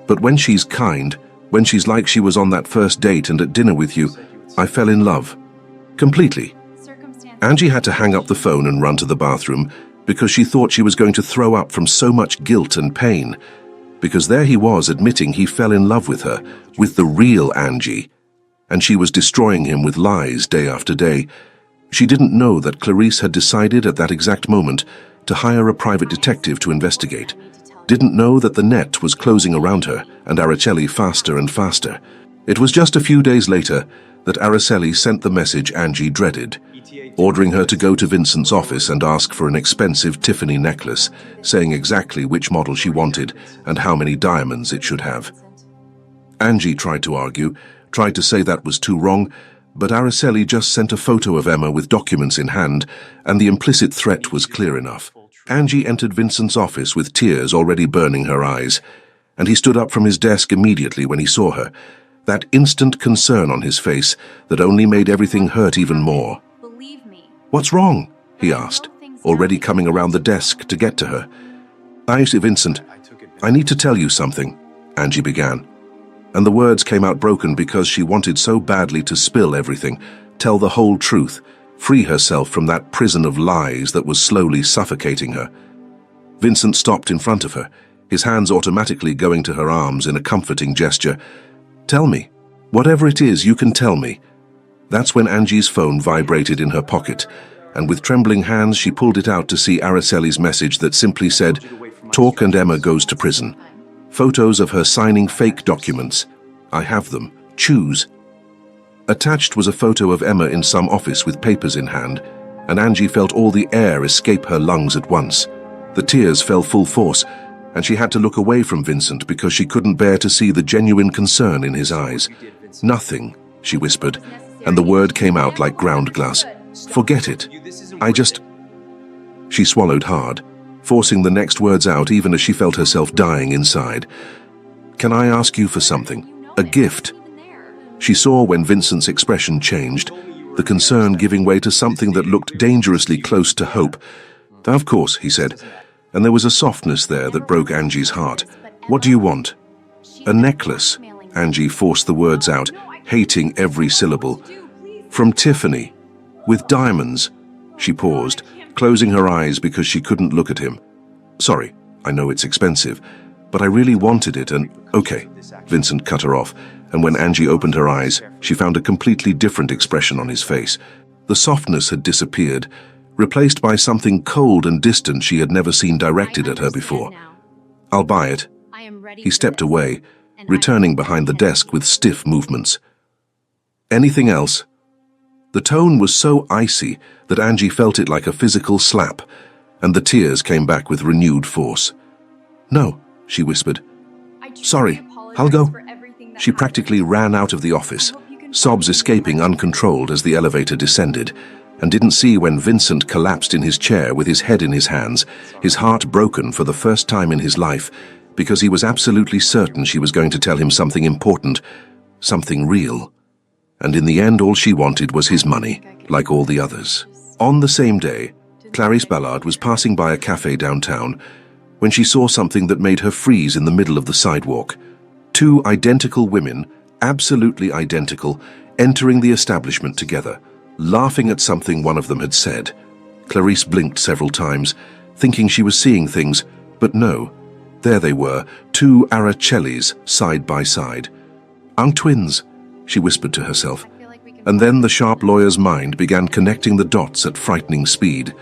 "But when she's kind, when she's like she was on that first date and at dinner with you, I fell in love. Completely." Angie had to hang up the phone and run to the bathroom because she thought she was going to throw up from so much guilt and pain. Because there he was admitting he fell in love with her, with the real Angie, and she was destroying him with lies day after day. She didn't know that Clarice had decided at that exact moment to hire a private detective to investigate. Didn't know that the net was closing around her and Araceli faster and faster. It was just a few days later that Araceli sent the message Angie dreaded, ordering her to go to Vincent's office and ask for an expensive Tiffany necklace, saying exactly which model she wanted and how many diamonds it should have. Angie tried to argue, tried to say that was too wrong, but Araceli just sent a photo of Emma with documents in hand, and the implicit threat was clear enough. Angie entered Vincent's office with tears already burning her eyes, and he stood up from his desk immediately when he saw her, that instant concern on his face that only made everything hurt even more. "What's wrong?" he asked, already coming around the desk to get to her. Vincent, I need to tell you something," Angie began. And the words came out broken because she wanted so badly to spill everything, tell the whole truth, free herself from that prison of lies that was slowly suffocating her. Vincent stopped in front of her, his hands automatically going to her arms in a comforting gesture. "Tell me. Whatever it is, you can tell me." That's when Angie's phone vibrated in her pocket, and with trembling hands she pulled it out to see Araceli's message that simply said, "Talk and Emma goes to prison." Photos of her signing fake documents. "I have them. Choose." Attached was a photo of Emma in some office with papers in hand, and Angie felt all the air escape her lungs at once. The tears fell full force, and she had to look away from Vincent because she couldn't bear to see the genuine concern in his eyes. "Nothing," she whispered, and the word came out like ground glass. "Forget it. She swallowed hard, forcing the next words out even as she felt herself dying inside. "Can I ask you for something? A gift?" She saw when Vincent's expression changed, the concern giving way to something that looked dangerously close to hope. "Of course," he said, and there was a softness there that broke Angie's heart. "What do you want?" "A necklace," Angie forced the words out, hating every syllable. "From Tiffany, with diamonds." She paused, closing her eyes because she couldn't look at him. "Sorry, I know it's expensive, but I really wanted it and—" "Okay," Vincent cut her off, and when Angie opened her eyes, she found a completely different expression on his face. The softness had disappeared, replaced by something cold and distant she had never seen directed at her before. "I'll buy it." He stepped away, returning behind the desk with stiff movements. "Anything else?" The tone was so icy that Angie felt it like a physical slap, and the tears came back with renewed force. "No," she whispered. "Sorry, I'll go." She practically ran out of the office, sobs escaping uncontrolled as the elevator descended, and didn't see when Vincent collapsed in his chair with his head in his hands, his heart broken for the first time in his life, because he was absolutely certain she was going to tell him something important, something real. And in the end, all she wanted was his money, like all the others. On the same day, Clarice Ballard was passing by a cafe downtown when she saw something that made her freeze in the middle of the sidewalk. Two identical women, absolutely identical, entering the establishment together, laughing at something one of them had said. Clarice blinked several times, thinking she was seeing things, but no. There they were, two Aracelis side by side. Twins, she whispered to herself. And then the sharp lawyer's mind began connecting the dots at frightening speed.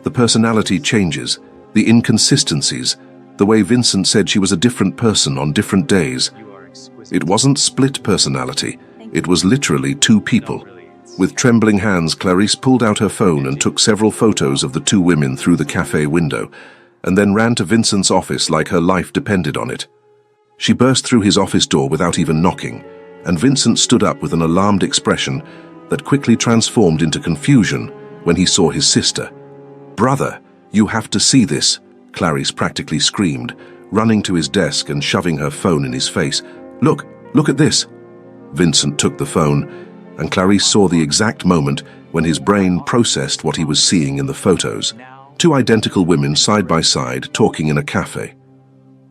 The personality changes, the inconsistencies, the way Vincent said she was a different person on different days. It wasn't split personality, it was literally two people. With trembling hands, Clarice pulled out her phone and took several photos of the two women through the cafe window, and then ran to Vincent's office like her life depended on it. She burst through his office door without even knocking, and Vincent stood up with an alarmed expression that quickly transformed into confusion when he saw his sister. "Brother, you have to see this," Clarice practically screamed, running to his desk and shoving her phone in his face. Look at this." Vincent took the phone, and Clarice saw the exact moment when his brain processed what he was seeing in the photos. Two identical women side by side talking in a cafe.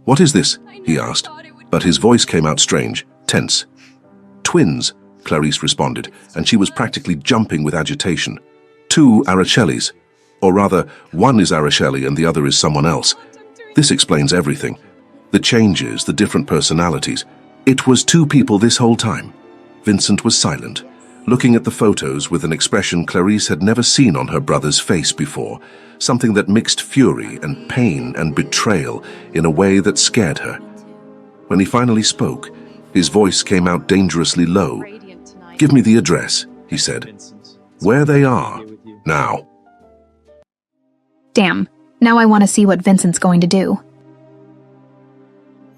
"What is this?" he asked, but his voice came out strange, tense. "Twins," Clarice responded, and she was practically jumping with agitation. "Two Aracellis. Or rather, one is Araceli and the other is someone else. This explains everything. The changes, the different personalities. It was two people this whole time." Vincent was silent, looking at the photos with an expression Clarice had never seen on her brother's face before, something that mixed fury and pain and betrayal in a way that scared her. When he finally spoke, his voice came out dangerously low. "Give me the address," he said. "Where they are, now." Damn, now I want to see what Vincent's going to do.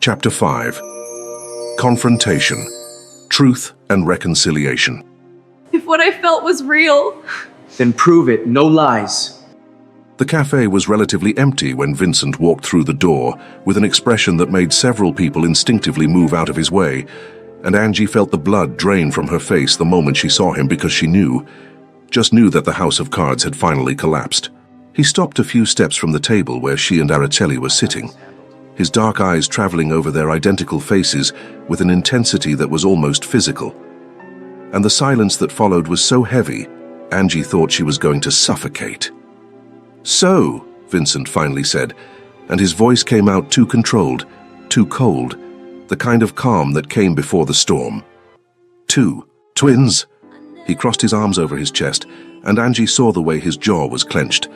Chapter 5. Confrontation. Truth and reconciliation. If what I felt was real, Then prove it, no lies. The cafe was relatively empty when Vincent walked through the door with an expression that made several people instinctively move out of his way, and Angie felt the blood drain from her face the moment she saw him because she knew that the house of cards had finally collapsed. He stopped a few steps from the table where she and Araceli were sitting, his dark eyes traveling over their identical faces with an intensity that was almost physical. And the silence that followed was so heavy, Angie thought she was going to suffocate. "So," Vincent finally said, and his voice came out too controlled, too cold, the kind of calm that came before the storm. "Two twins." He crossed his arms over his chest, and Angie saw the way his jaw was clenched,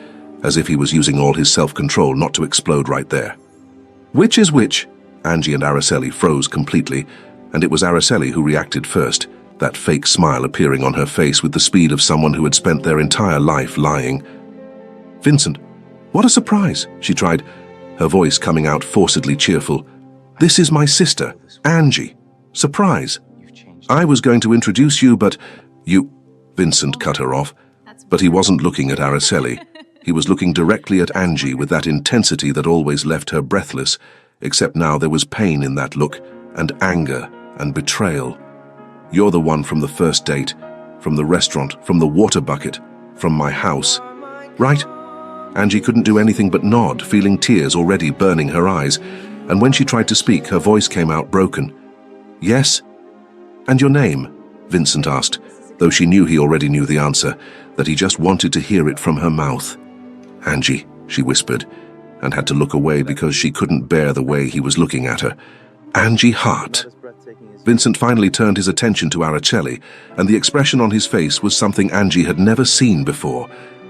as if he was using all his self-control not to explode right there. "Which is which?" Angie and Araceli froze completely, and it was Araceli who reacted first, that fake smile appearing on her face with the speed of someone who had spent their entire life lying. "Vincent, what a surprise," she tried, her voice coming out forcedly cheerful. "This is my sister, Angie. Surprise. I was going to introduce you, but you—" Vincent cut her off, but he wasn't looking at Araceli. He was looking directly at Angie with that intensity that always left her breathless, except now there was pain in that look, and anger, and betrayal. "You're the one from the first date, from the restaurant, from the water bucket, from my house. Right?" Angie couldn't do anything but nod, feeling tears already burning her eyes, and when she tried to speak, her voice came out broken. "Yes?" "And your name?" Vincent asked, though she knew he already knew the answer, that he just wanted to hear it from her mouth. "Angie," she whispered, and had to look away because she couldn't bear the way he was looking at her. "Angie Hart." Vincent finally turned his attention to Araceli, and the expression on his face was something Angie had never seen before,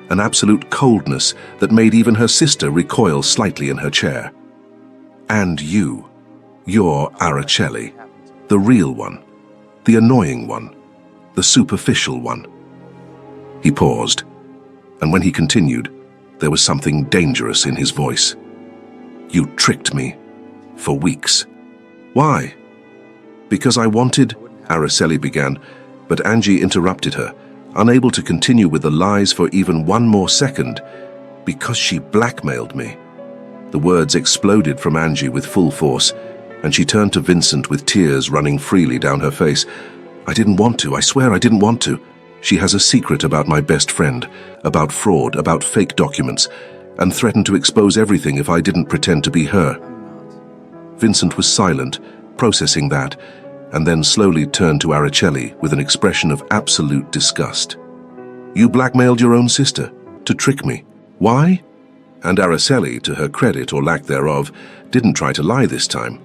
an absolute coldness that made even her sister recoil slightly in her chair. "And you're Araceli, the real one, the annoying one, the superficial one." He paused, and when he continued, there was something dangerous in his voice. "You tricked me, for weeks." "Why?" "Because I wanted," Araceli began, but Angie interrupted her, unable to continue with the lies for even one more second. "Because she blackmailed me." The words exploded from Angie with full force, and she turned to Vincent with tears running freely down her face. "I didn't want to, I swear I didn't want to. She has a secret about my best friend, about fraud, about fake documents, and threatened to expose everything if I didn't pretend to be her." Vincent was silent, processing that, and then slowly turned to Araceli with an expression of absolute disgust. "You blackmailed your own sister, to trick me. Why?" And Araceli, to her credit or lack thereof, didn't try to lie this time.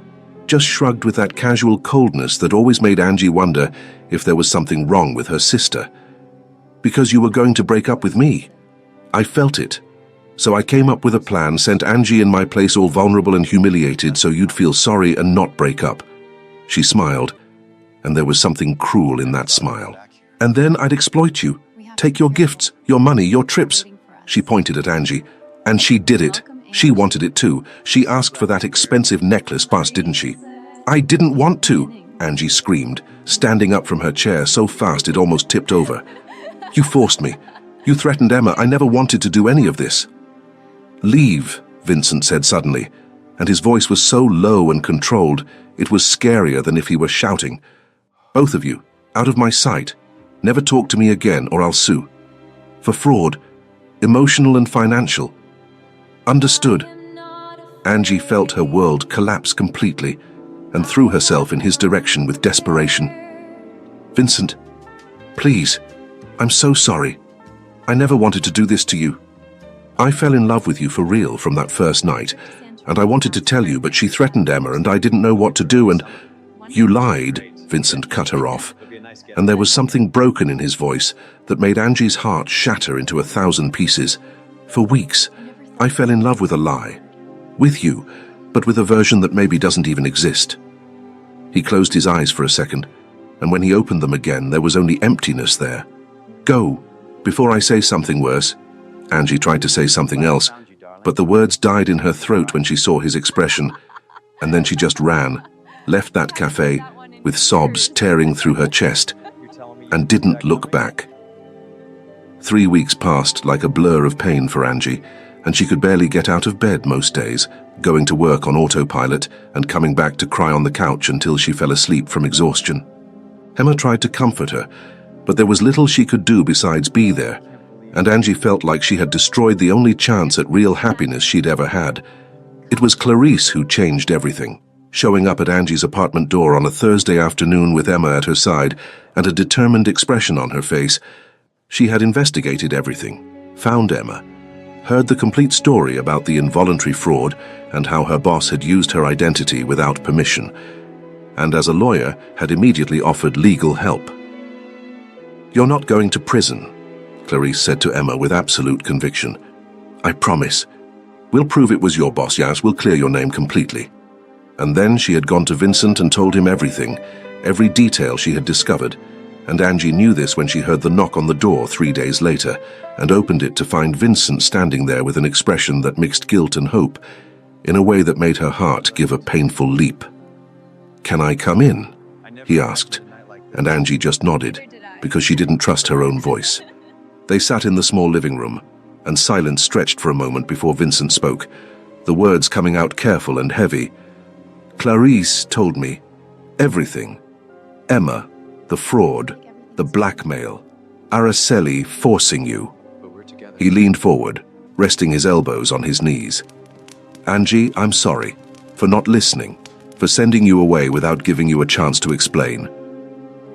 just shrugged with that casual coldness that always made Angie wonder if there was something wrong with her sister. "Because you were going to break up with me. I felt it. So I came up with a plan, sent Angie in my place all vulnerable and humiliated so you'd feel sorry and not break up." She smiled, and there was something cruel in that smile. "And then I'd exploit you. Take your gifts, your money, your trips." She pointed at Angie. "And she did it. She wanted it too. She asked for that expensive necklace fast, didn't she?" "I didn't want to," Angie screamed, standing up from her chair so fast it almost tipped over. "You forced me. You threatened Emma. I never wanted to do any of this." "Leave," Vincent said suddenly, and his voice was so low and controlled, it was scarier than if he were shouting. "Both of you, out of my sight. Never talk to me again or I'll sue. For fraud, emotional and financial. Understood?" Angie felt her world collapse completely and threw herself in his direction with desperation. "Vincent, please, I'm so sorry. I never wanted to do this to you. I fell in love with you for real from that first night, and I wanted to tell you, but she threatened Emma and I didn't know what to do, and—" "You lied," Vincent cut her off, and there was something broken in his voice that made Angie's heart shatter into 1,000 pieces. "For weeks, I fell in love with a lie. With you, but with a version that maybe doesn't even exist." He closed his eyes for a second, and when he opened them again, there was only emptiness there. "Go, before I say something worse." Angie tried to say something else, but the words died in her throat when she saw his expression, and then she just ran, left that cafe with sobs tearing through her chest, and didn't look back. 3 weeks passed like a blur of pain for Angie, and she could barely get out of bed most days, going to work on autopilot and coming back to cry on the couch until she fell asleep from exhaustion. Emma tried to comfort her, but there was little she could do besides be there, and Angie felt like she had destroyed the only chance at real happiness she'd ever had. It was Clarice who changed everything, showing up at Angie's apartment door on a Thursday afternoon with Emma at her side and a determined expression on her face. She had investigated everything, found Emma, heard the complete story about the involuntary fraud and how her boss had used her identity without permission, and as a lawyer had immediately offered legal help. "You're not going to prison," Clarice said to Emma with absolute conviction. "I promise. We'll prove it was your boss, yes, we'll clear your name completely." And then she had gone to Vincent and told him everything, every detail she had discovered, and Angie knew this when she heard the knock on the door 3 days later and opened it to find Vincent standing there with an expression that mixed guilt and hope, in a way that made her heart give a painful leap. "Can I come in?" he asked, and Angie just nodded, because she didn't trust her own voice. They sat in the small living room, and silence stretched for a moment before Vincent spoke, the words coming out careful and heavy. "Clarice told me everything. Emma, the fraud, the blackmail, Araceli forcing you." He leaned forward, resting his elbows on his knees. "Angie, I'm sorry for not listening, for sending you away without giving you a chance to explain."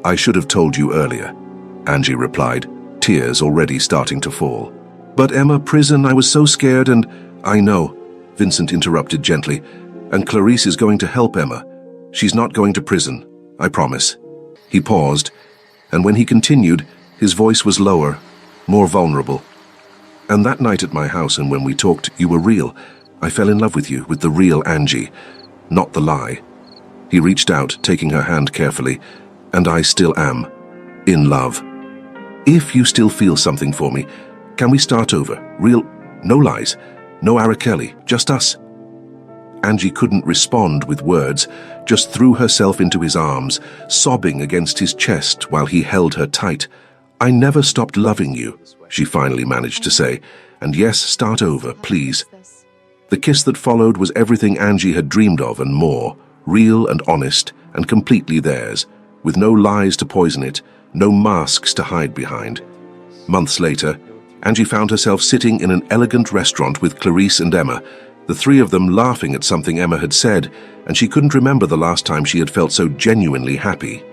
"I should have told you earlier," Angie replied, tears already starting to fall. "But Emma, prison, I was so scared and—" "I know," Vincent interrupted gently, "and Clarice is going to help Emma. She's not going to prison, I promise." He paused, and when he continued, his voice was lower, more vulnerable. "And that night at my house and when we talked, you were real. I fell in love with you, with the real Angie, not the lie." He reached out, taking her hand carefully, "And I still am. In love. If you still feel something for me, can we start over? Real, no lies, no Araceli, just us." Angie couldn't respond with words, just threw herself into his arms, sobbing against his chest while he held her tight. "I never stopped loving you," she finally managed to say, "and yes, start over, please." The kiss that followed was everything Angie had dreamed of and more, real and honest and completely theirs, with no lies to poison it, no masks to hide behind. Months later, Angie found herself sitting in an elegant restaurant with Clarice and Emma, the three of them laughing at something Emma had said, and she couldn't remember the last time she had felt so genuinely happy.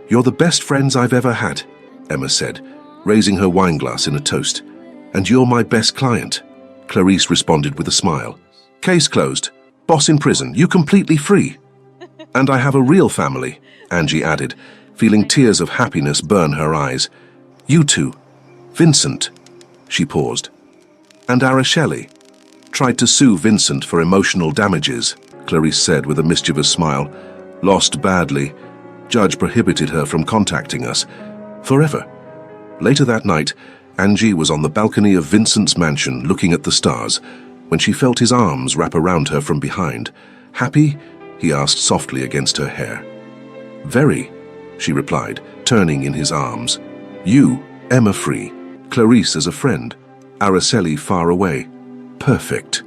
"You're the best friends I've ever had," Emma said, raising her wineglass in a toast. "And you're my best client," Clarice responded with a smile. "Case closed. Boss in prison. You completely free." And I have a real family, Angie added, feeling tears of happiness burn her eyes. You two. Vincent. She paused. And Araceli. Tried to sue Vincent for emotional damages, Clarice said with a mischievous smile. Lost badly. Judge prohibited her from contacting us. Forever. Later that night, Angie was on the balcony of Vincent's mansion looking at the stars when she felt his arms wrap around her from behind. Happy? He asked softly against her hair. Very, she replied, turning in his arms. You, Emma free, Clarice as a friend, Araceli far away. Perfect.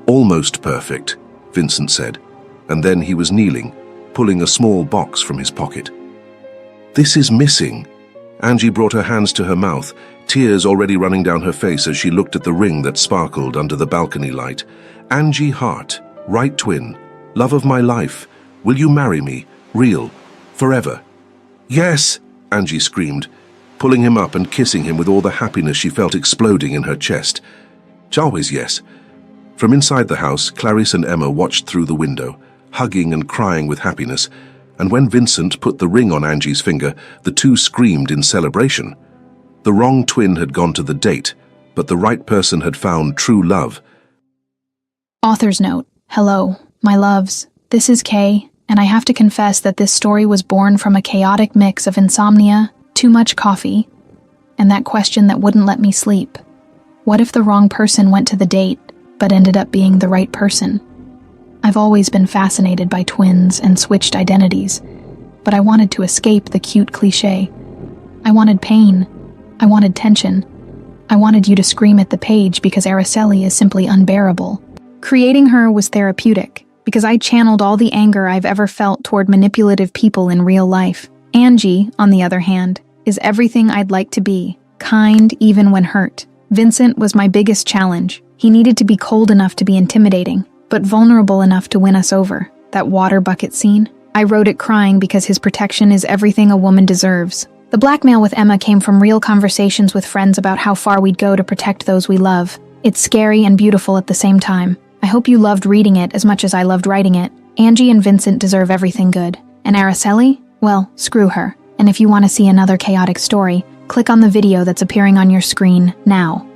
Almost perfect, Vincent said, and then he was kneeling, pulling a small box from his pocket. This is missing. Angie brought her hands to her mouth, tears already running down her face as she looked at the ring that sparkled under the balcony light. Angie Hart, right twin, love of my life, will you marry me, real, forever? Yes, Angie screamed, pulling him up and kissing him with all the happiness she felt exploding in her chest. Always yes. From inside the house, Clarice and Emma watched through the window, hugging and crying with happiness, and when Vincent put the ring on Angie's finger, the two screamed in celebration. The wrong twin had gone to the date, but the right person had found true love. Author's note. Hello, my loves. This is Kay, and I have to confess that this story was born from a chaotic mix of insomnia, too much coffee, and that question that wouldn't let me sleep. What if the wrong person went to the date, but ended up being the right person? I've always been fascinated by twins and switched identities, but I wanted to escape the cute cliché. I wanted pain. I wanted tension. I wanted you to scream at the page because Araceli is simply unbearable. Creating her was therapeutic, because I channeled all the anger I've ever felt toward manipulative people in real life. Angie, on the other hand, is everything I'd like to be, kind even when hurt. Vincent was my biggest challenge. He needed to be cold enough to be intimidating, but vulnerable enough to win us over. That water bucket scene? I wrote it crying because his protection is everything a woman deserves. The blackmail with Emma came from real conversations with friends about how far we'd go to protect those we love. It's scary and beautiful at the same time. I hope you loved reading it as much as I loved writing it. Angie and Vincent deserve everything good. And Araceli? Well, screw her. And if you want to see another chaotic story, click on the video that's appearing on your screen now.